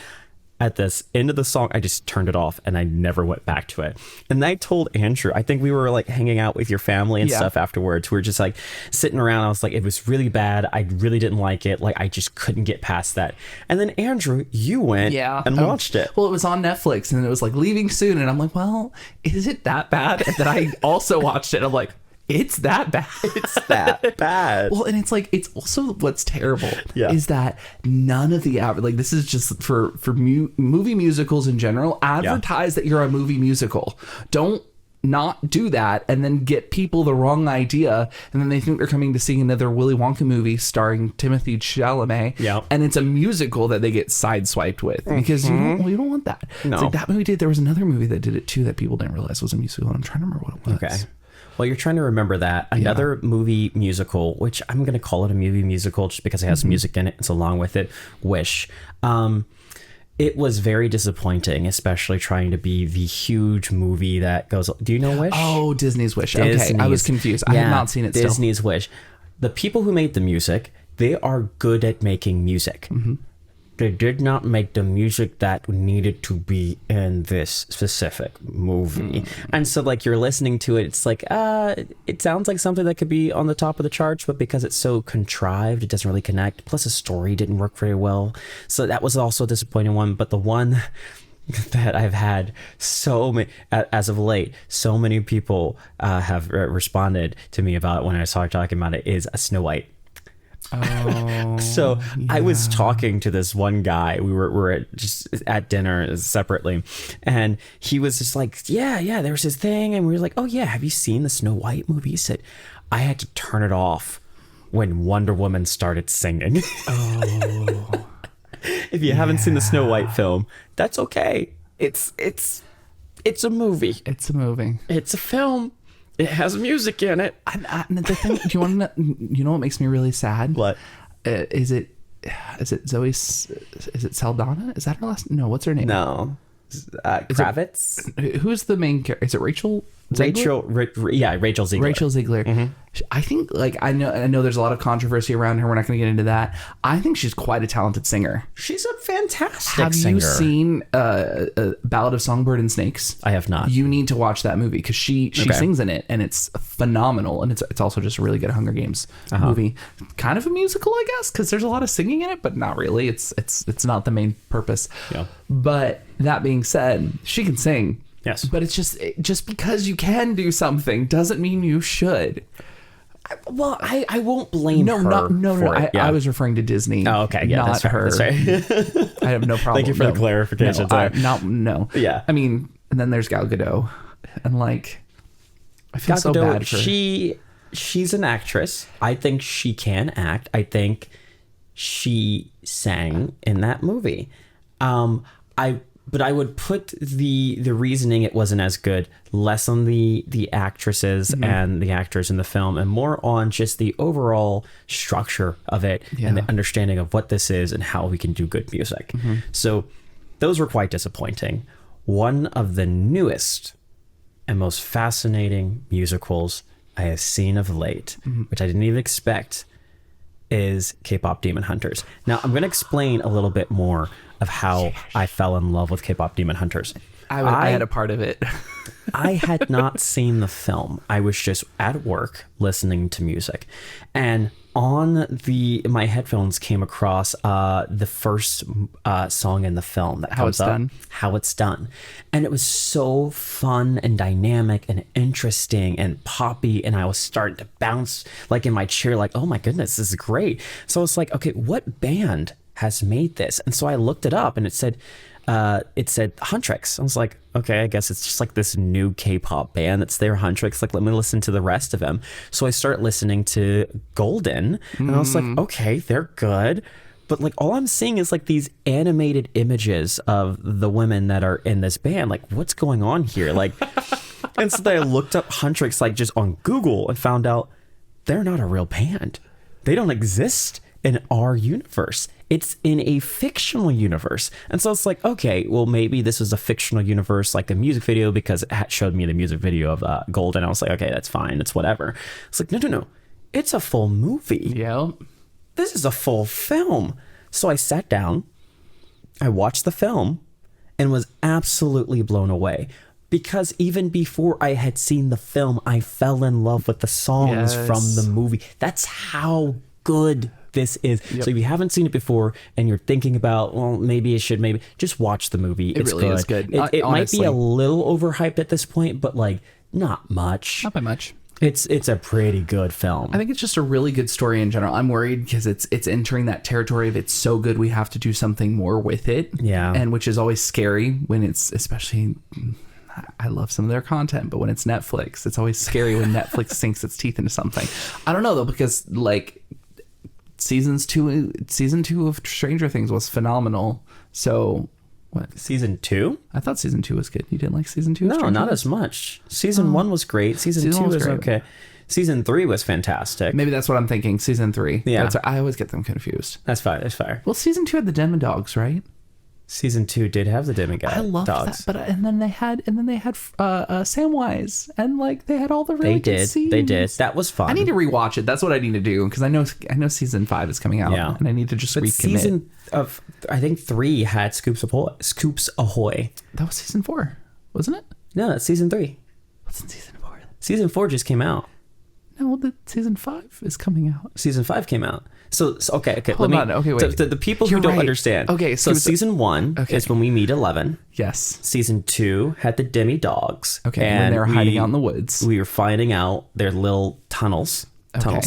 At this end of the song, I just turned it off and I never went back to it. And I told Andrew, I think we were like hanging out with your family and stuff afterwards. We were just like sitting around. I was like, it was really bad. I really didn't like it. Like, I just couldn't get past that. And then Andrew, you went and watched it. Well, it was on Netflix and it was like leaving soon. And I'm like, well, is it that bad? And then I also watched it. I'm like, It's that bad. It's that bad. Well, and it's like, it's also what's terrible Yeah. is that none of the like this is just for movie musicals in general. Advertise that you're a movie musical. Don't not do that and then get people the wrong idea, and then they think they're coming to see another Willy Wonka movie starring Timothée Chalamet. Yep. And it's a musical that they get sideswiped with because you don't want that. No. It's like that movie did. There was another movie that did it too that people didn't realize was a musical, and I'm trying to remember what it was. Okay. Well, you're trying to remember that. Another movie musical, which I'm going to call it a movie musical just because it has music in it. It's along with it. Wish. It was very disappointing, especially trying to be the huge movie that goes... Do you know Wish? Oh, Disney's Wish. Okay, I was confused. I have not seen it Disney's Wish. The people who made the music, they are good at making music. They did not make the music that needed to be in this specific movie. And so like you're listening to it, it's like, it sounds like something that could be on the top of the charts, but because it's so contrived, it doesn't really connect. Plus the story didn't work very well. So that was also a disappointing one. But the one that I've had so many, as of late, so many people have responded to me about when I started talking about it is a Snow White. Oh, so I was talking to this one guy. We were just at dinner separately, and he was just like, yeah, there was his thing, and we were like, oh yeah, have you seen the Snow White movie? He said, I had to turn it off when Wonder Woman started singing. Oh. If you haven't seen the Snow White film, that's okay. It's a movie. It's a movie. It's a film. It has music in it. And the thing, do you want to know, you know what makes me really sad? What? Is it Zoe, is it Saldana? Is that her last? No, what's her name? No. Kravitz? Who's the main character? Is it Rachel? Rachel Ziegler. Rachel Ziegler. I think, like, I know there's a lot of controversy around her. We're not going to get into that. I think she's quite a talented singer. She's a fantastic Have singer. you seen Ballad of Songbird and Snakes? I have not. You need to watch that movie because she sings in it, and it's phenomenal. And it's also just a really good Hunger Games movie. Kind of a musical, I guess, because there's a lot of singing in it, but not really. It's not the main purpose. Yeah. But that being said, she can sing. Yes. But it's just because you can do something doesn't mean you should. Well, I won't blame her. No. Yeah. I was referring to Disney. Oh, okay. Yeah, not that's her. That's right. I have no problem. Thank you for the clarification. No. Yeah. I mean, and then there's Gal Gadot, and like, I feel so bad for her. She's an actress. I think she can act. I think she sang in that movie. But I would put the reasoning it wasn't as good less on the actresses and the actors in the film, and more on just the overall structure of it and the understanding of what this is and how we can do good music. So those were quite disappointing. One of the newest and most fascinating musicals I have seen of late, which I didn't even expect, is K-pop Demon Hunters. Now I'm going to explain a little bit more of how I fell in love with K-pop Demon Hunters. I had a part of it. I had not seen the film. I was just at work listening to music, and on my headphones came across the first song in the film that comes up, How It's Done, and it was so fun and dynamic and interesting and poppy, and I was starting to bounce like in my chair, like, oh my goodness, this is great. So it's like, okay, what band has made this? And so I looked it up, and it said Huntrix. I was like, okay, I guess it's just like this new K-pop band that's there, Huntrix. Like, let me listen to the rest of them. So I start listening to Golden, and I was like, okay, they're good. But like, all I'm seeing is like these animated images of the women that are in this band. Like, what's going on here? Like, and so then I looked up Huntrix, like just on Google, and found out they're not a real band. They don't exist in our universe. It's in a fictional universe. And so it's like, okay, well, maybe this is a fictional universe, like a music video, because it showed me the music video of Golden. I was like, okay, that's fine. It's whatever. It's like, no. It's a full movie. Yeah. This is a full film. So I sat down, I watched the film, and was absolutely blown away. Because even before I had seen the film, I fell in love with the songs from the movie. That's how good this is. So if you haven't seen it before and you're thinking about, well, maybe just watch the movie. It's really good. is good. It might be a little overhyped at this point, but like not much. Not by much. It's a pretty good film. I think it's just a really good story in general. I'm worried because it's entering that territory of it's so good we have to do something more with it. Yeah. And which is always scary when it's, especially, I love some of their content, but when it's Netflix, it's always scary when Netflix sinks its teeth into something. I don't know though, because like season 2 of Stranger Things was phenomenal. So what? Season 2? I thought season 2 was good. You didn't like season 2? No, not as much. Season 1 was great. Season 2 was okay. Season 3 was fantastic. Maybe that's what I'm thinking. Season 3. Yeah. I always get them confused. That's fine. That's fair. Well, season 2 had the Demodogs, right? Season 2 did have the demigod. I loved dogs. that, but and then they had Samwise, and like they had all the really good scenes. They did. That was fun. I need to rewatch it. That's what I need to do because I know season 5 is coming out, Yeah. and I need to just recommit. Season of I think 3 had Scoops Ahoy. That was season 4, wasn't it? No, that's season 3. What's in season 4? Season 4 just came out. No, the season 5 is coming out. Season 5 came out. So okay. Hold on. Okay, wait. The people You're who don't right. understand. Okay, so season 1 is when we meet 11. Yes. Season 2 had the demi-dogs. Okay, and when they were hiding out in the woods. We were finding out their little tunnels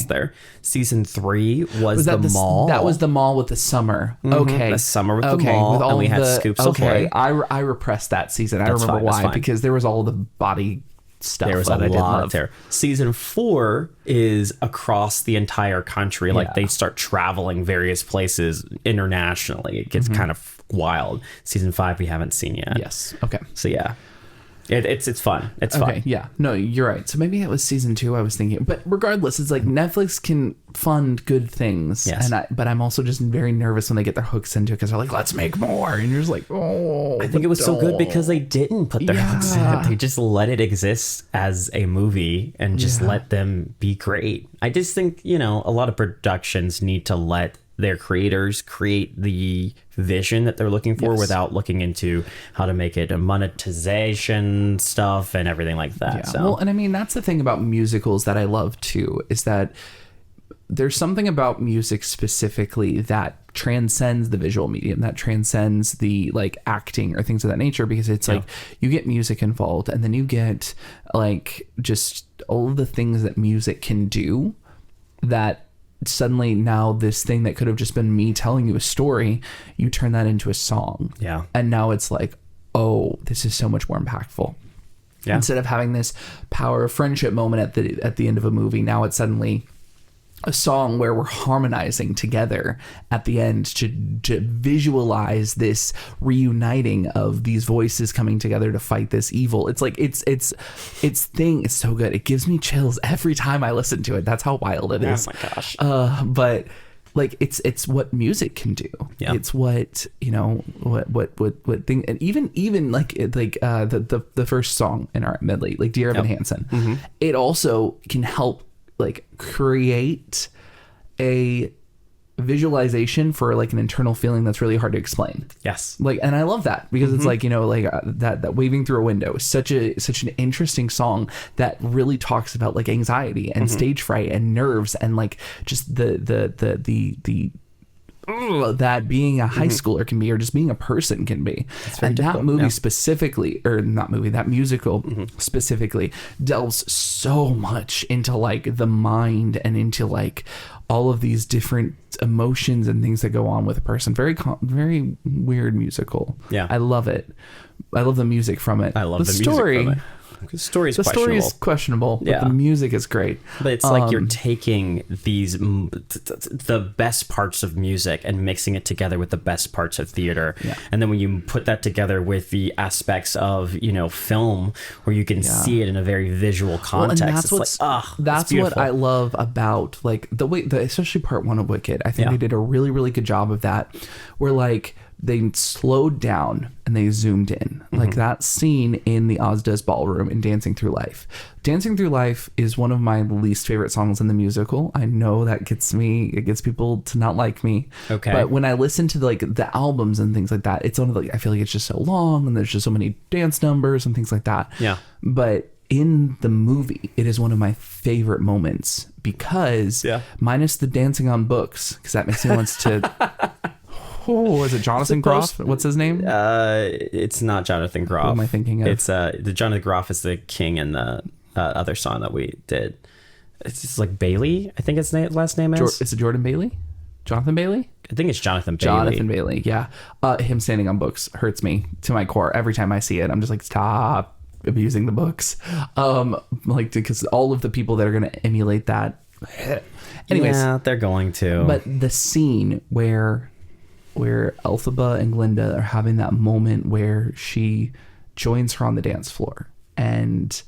there. Season 3 was that the mall. That was the mall with the summer. Okay. The summer with the mall, with all and we had Scoops Ahoy. I repressed that season. I remember fine, that's why. fine. Because there was all the body stuff There was that a I did lot love. there. Season 4 is across the entire country. Like they start traveling various places internationally. It gets kind of wild. Season 5 we haven't seen yet. Yes. Okay. So yeah, it's fun. It's Okay. fun. Yeah. No, you're right. So maybe it was season 2 I was thinking. But regardless, it's like Netflix can fund good things. Yes. But I'm also just very nervous when they get their hooks into it because they're like, let's make more. And you're just like, oh. I think it was so good because they didn't put their hooks in Yeah. it. They just let it exist as a movie and just let them be great. I just think, a lot of productions need to let their creators create the vision that they're looking for without looking into how to make it a monetization stuff and everything like that. Yeah. So. Well, and I mean, that's the thing about musicals that I love too, is that there's something about music specifically that transcends the visual medium, that transcends the like acting or things of that nature, because it's like you get music involved and then you get like just all of the things that music can do that suddenly now this thing that could have just been me telling you a story, you turn that into a song. Yeah. And now it's like, oh, this is so much more impactful. Yeah. Instead of having this power of friendship moment at the end of a movie, now it's suddenly a song where we're harmonizing together at the end to visualize this reuniting of these voices coming together to fight this evil. It's like it's so good. It gives me chills every time I listen to it. That's how wild it is. Oh my gosh. But like it's what music can do. Yeah. It's what what thing, and even like the first song in our medley, like Dear Evan Hansen, it also can help like create a visualization for like an internal feeling that's really hard to explain. Yes. Like, and I love that because it's like, that waving through a window is such an interesting song that really talks about like anxiety and stage fright and nerves and like just the that being a high schooler can be, or just being a person can be. And that movie specifically, or not movie, that musical specifically delves so much into like the mind and into like all of these different emotions and things that go on with a person. Very weird musical. Yeah. I love it. I love the music from it. I love the story. music from it. The story is questionable, but Yeah. the music is great. But it's like you're taking the best parts of music and mixing it together with the best parts of theater. Yeah. And then when you put that together with the aspects of, film, where you can see it in a very visual context, and that's what I love about like the way, especially part 1 of Wicked. I think they did a really, really good job of that, where like they slowed down and they zoomed in. Like that scene in the Ozda's ballroom in Dancing Through Life. Dancing Through Life is one of my least favorite songs in the musical. I know that it gets people to not like me. Okay. But when I listen to like the albums and things like that, it's one of the, I feel like it's just so long and there's just so many dance numbers and things like that. Yeah. But in the movie, it is one of my favorite moments because minus the dancing on books, because that makes me want to... Oh, is it Jonathan Groff? What's his name? It's not Jonathan Groff. Who am I thinking of? It's the Jonathan Groff is the king in the other song that we did. It's just like Bailey, I think his last name is. Is it Jordan Bailey? Jonathan Bailey? I think it's Jonathan Bailey. Jonathan Bailey, yeah. Him standing on books hurts me to my core. Every time I see it, I'm just like, stop abusing the books. Like, because all of the people that are going to emulate that. Anyways. Yeah, they're going to. But the scene where Elphaba and Glinda are having that moment where she joins her on the dance floor, and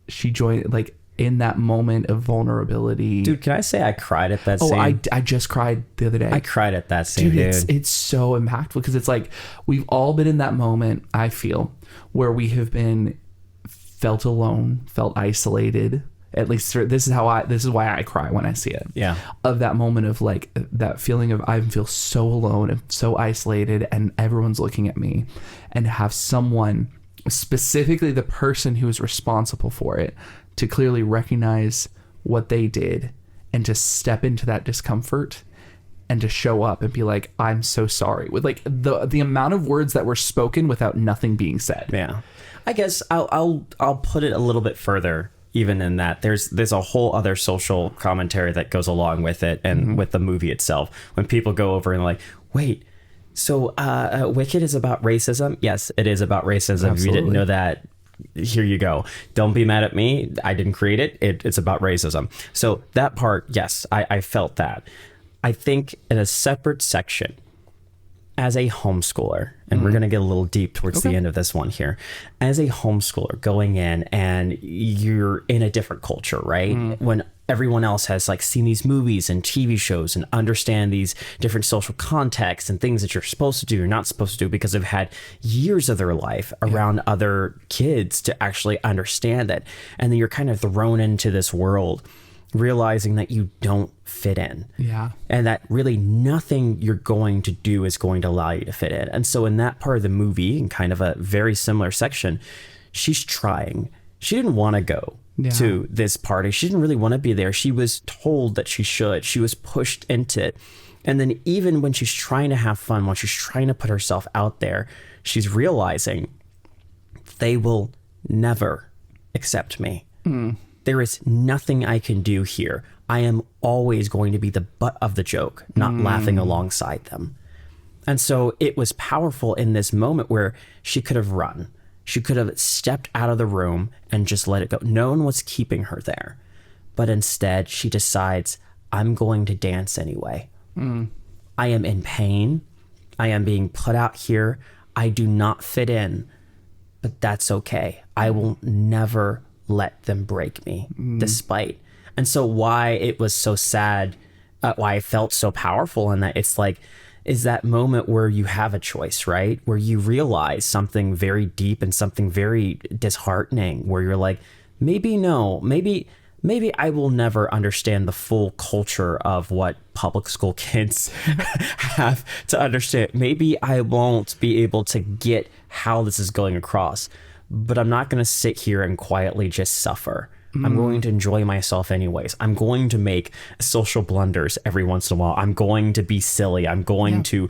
she joined, like, in that moment of vulnerability. Dude, can I say I cried at that scene? I just cried the other day. I cried at that scene, dude. It's so impactful, because it's like we've all been in that moment, I feel, where we have been felt alone, felt isolated. At least this is why I cry when I see it. Yeah. Of that moment of like that feeling of I feel so alone and so isolated, and everyone's looking at me, and have someone, specifically the person who is responsible for it, to clearly recognize what they did and to step into that discomfort and to show up and be like, I'm so sorry, with like the amount of words that were spoken without nothing being said. Yeah. I guess I'll put it a little bit further, even in that there's a whole other social commentary that goes along with it, and with the movie itself, when people go over and like, wait, so Wicked is about racism? Yes, it is about racism. Absolutely. If you didn't know that, here you go. Don't be mad at me. I didn't create it. It's about racism. So that part, yes, I felt that. I think in a separate section, as a homeschooler, and we're going to get a little deep towards the end of this one here, as a homeschooler going in, and you're in a different culture, right? When everyone else has like seen these movies and TV shows and understand these different social contexts and things that you're supposed to do, you're not supposed to do, because they've had years of their life around other kids to actually understand it. And then you're kind of thrown into this world, realizing that you don't fit in. Yeah. And that really nothing you're going to do is going to allow you to fit in. And so in that part of the movie, in kind of a very similar section, she's trying. She didn't want to go to this party. She didn't really want to be there. She was told that she should. She was pushed into it. And then even when she's trying to have fun, when she's trying to put herself out there, she's realizing they will never accept me. There is nothing I can do here. I am always going to be the butt of the joke, not laughing alongside them. And so it was powerful in this moment where she could have run. She could have stepped out of the room and just let it go. No one was keeping her there. But instead, she decides, I'm going to dance anyway. I am in pain. I am being put out here. I do not fit in. But that's okay. I will never let them break me, despite. And so why it was so sad, why I felt so powerful in that, it's like, is that moment where you have a choice, right? Where you realize something very deep and something very disheartening, where you're like, maybe I will never understand the full culture of what public school kids have to understand. Maybe I won't be able to get how this is going across, but I'm not going to sit here and quietly just suffer. I'm going to enjoy myself anyways. I'm going to make social blunders every once in a while. I'm going to be silly. I'm going to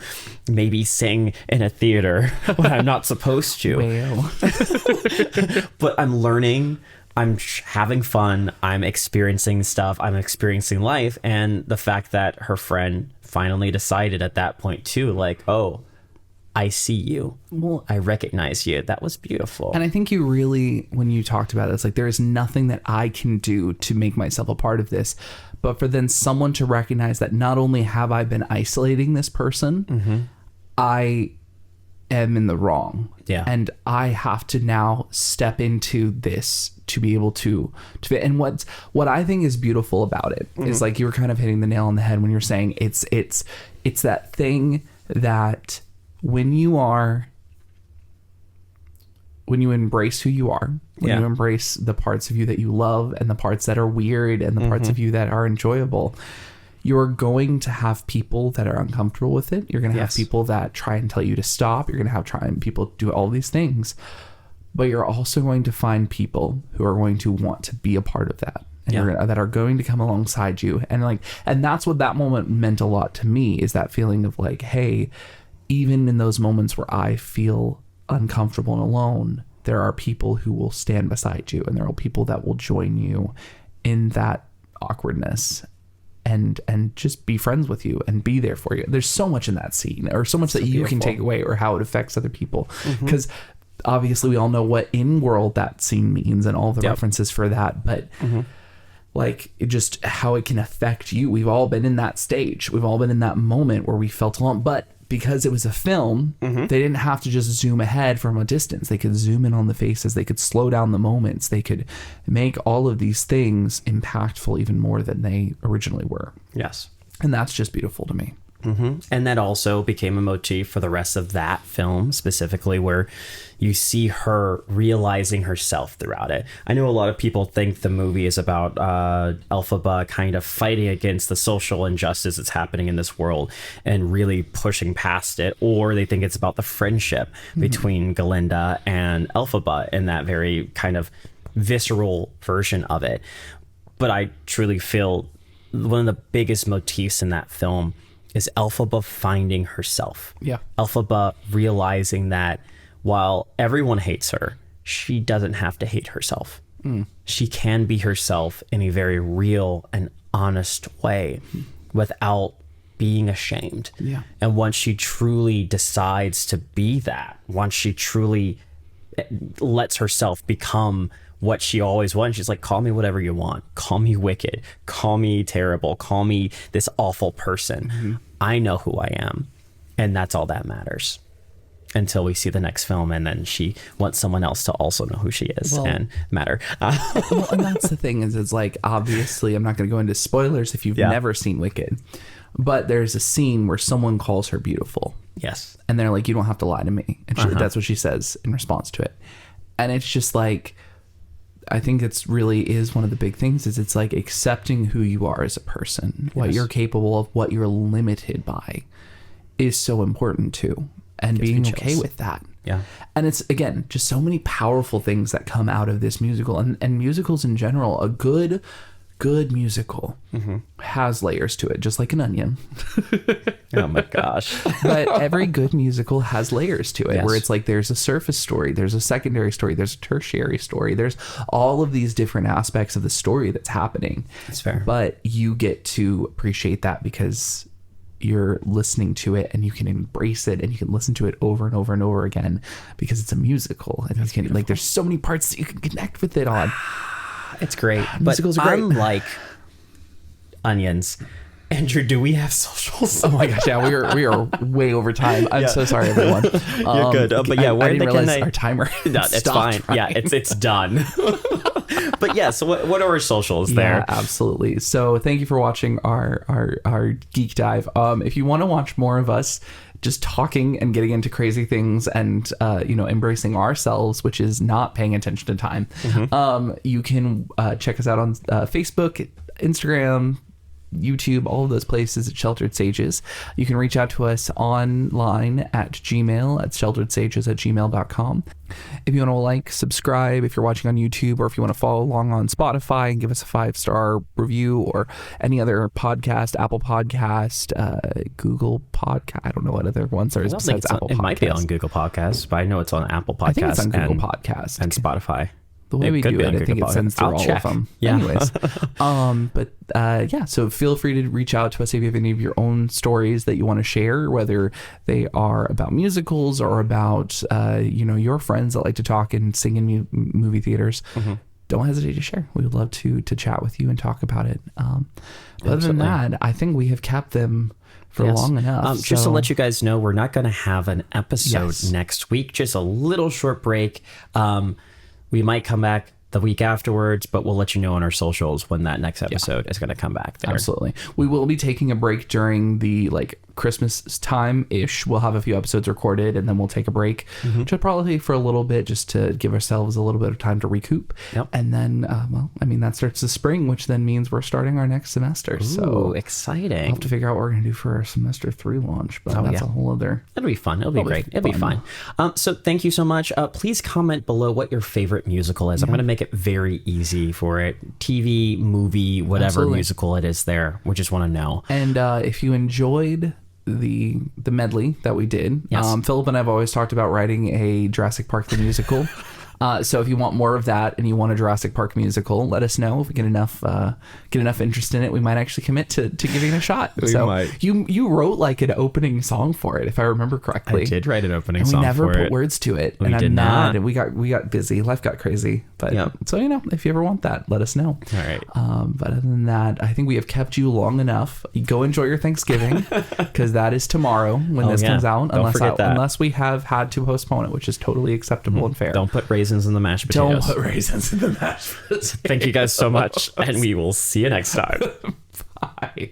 maybe sing in a theater when I'm not supposed to. But I'm learning. I'm having fun. I'm experiencing stuff. I'm experiencing life. And the fact that her friend finally decided at that point too, like, oh, I see you. Well, I recognize you. That was beautiful. And I think you really, when you talked about it, it's like, there is nothing that I can do to make myself a part of this. But for then someone to recognize that not only have I been isolating this person, I am in the wrong. Yeah. And I have to now step into this to be able to fit. And what I think is beautiful about it is, like, you were kind of hitting the nail on the head when you're saying it's that thing that when you embrace who you are, when you embrace the parts of you that you love and the parts that are weird and the parts of you that are enjoyable, you're going to have people that are uncomfortable with it. You're going to have people that try and tell you to stop. You're going to have people do all these things, but you're also going to find people who are going to want to be a part of that. And that are going to come alongside you. And that's what that moment meant a lot to me, is that feeling of like, hey, even in those moments where I feel uncomfortable and alone, there are people who will stand beside you, and there are people that will join you in that awkwardness and just be friends with you and be there for you. There's so much in that scene, or so much that you can take away, or how it affects other people. Because obviously we all know what in world that scene means and all the references for that, but like it just how it can affect you. We've all been in that stage. We've all been in that moment where we felt alone, but because it was a film, they didn't have to just zoom ahead from a distance. They could zoom in on the faces. They could slow down the moments. They could make all of these things impactful even more than they originally were. Yes. And that's just beautiful to me. And that also became a motif for the rest of that film, specifically where you see her realizing herself throughout it. I know a lot of people think the movie is about Elphaba kind of fighting against the social injustice that's happening in this world and really pushing past it, or they think it's about the friendship between Galinda and Elphaba in that very kind of visceral version of it. But I truly feel one of the biggest motifs in that film is Elphaba finding herself. Yeah. Elphaba realizing that while everyone hates her, she doesn't have to hate herself. She can be herself in a very real and honest way without being ashamed. Yeah. And once she truly decides to be that, once she truly lets herself become what she always wanted, she's like, call me whatever you want. Call me wicked. Call me terrible. Call me this awful person. I know who I am. And that's all that matters. Until we see the next film, and then she wants someone else to also know who she is and matter. Well, and that's the thing is, it's like, obviously, I'm not going to go into spoilers if you've never seen Wicked, but there's a scene where someone calls her beautiful. Yes. And they're like, you don't have to lie to me. And that's what she says in response to it. And it's just like, I think it's really is one of the big things is it's like accepting who you are as a person, what you're capable of, what you're limited by is so important too. And being okay with that. Yeah. And it's, again, just so many powerful things that come out of this musical, and musicals in general. A good musical has layers to it, just like an onion. Oh my gosh. But every good musical has layers to it, Yes. where it's like there's a surface story, there's a secondary story, there's a tertiary story, there's all of these different aspects of the story that's happening. That's fair. But you get to appreciate that because you're listening to it, and you can embrace it, and you can listen to it over and over and over again because it's a musical, and you can, like, there's so many parts that you can connect with it on. It's great. But Musicals are great. unlike onions, Andrew, do we have socials? Oh my gosh, yeah, we are way over time. I'm so sorry, everyone. You're good. But yeah, I didn't realize our timer. No, it's fine. Running. Yeah, it's done. But yeah, so what are our socials there? Yeah, absolutely. So thank you for watching our Geek Dive. If you want to watch more of us just talking and getting into crazy things and embracing ourselves, which is not paying attention to time, you can check us out on Facebook, Instagram, YouTube, all of those places at Sheltered Sages. You can reach out to us online at Gmail at shelteredsages@gmail.com. If you want to like, subscribe, if you're watching on YouTube, or if you want to follow along on Spotify and give us a 5-star review, or any other podcast, Apple Podcast, Google Podcast. I don't know what other ones there is besides Apple Podcasts. It might be on Google Podcasts, but I know it's on Apple Podcasts. I think it's on Google Podcasts and Spotify. The way we do it, I think it sends through all of them. Yeah. Anyways, so feel free to reach out to us if you have any of your own stories that you want to share, whether they are about musicals or about, your friends that like to talk and sing in movie theaters. Don't hesitate to share. We would love to chat with you and talk about it. Other than that, I think we have kept them for long enough. Just to let you guys know, we're not going to have an episode next week, just a little short break. We might come back the week afterwards, but we'll let you know on our socials when that next episode is going to come back there. Absolutely. We will be taking a break during the Christmas time-ish. We'll have a few episodes recorded, and then we'll take a break, just probably for a little bit, just to give ourselves a little bit of time to recoup. Yep. And then, that starts the spring, which then means we're starting our next semester. Ooh, so exciting. We'll have to figure out what we're going to do for our semester 3 launch, but that's a whole other... It'll be fun. It'll be great. It'll be fun. So thank you so much. Please comment below what your favorite musical is. I'm going to make it very easy for it. TV, movie, whatever musical it is there. We just want to know. And if you enjoyed the medley that we did, Philip and I have always talked about writing a Jurassic Park the musical. So if you want more of that and you want a Jurassic Park musical, let us know. If we get enough interest in it, we might actually commit to giving it a shot. Might. You wrote like an opening song for it, if I remember correctly. I did write an opening and song for it. We never put words to it. We and did I'm mad. not. We got busy. Life got crazy. But so, if you ever want that, let us know. All right. But other than that, I think we have kept you long enough. Go enjoy your Thanksgiving, because that is tomorrow when this comes out. Don't forget that. Unless we have had to postpone it, which is totally acceptable and fair. Don't put raisins in the mashed potatoes. Don't put raisins in the mashed potatoes. Thank you guys so much, and we will see you next time. Bye.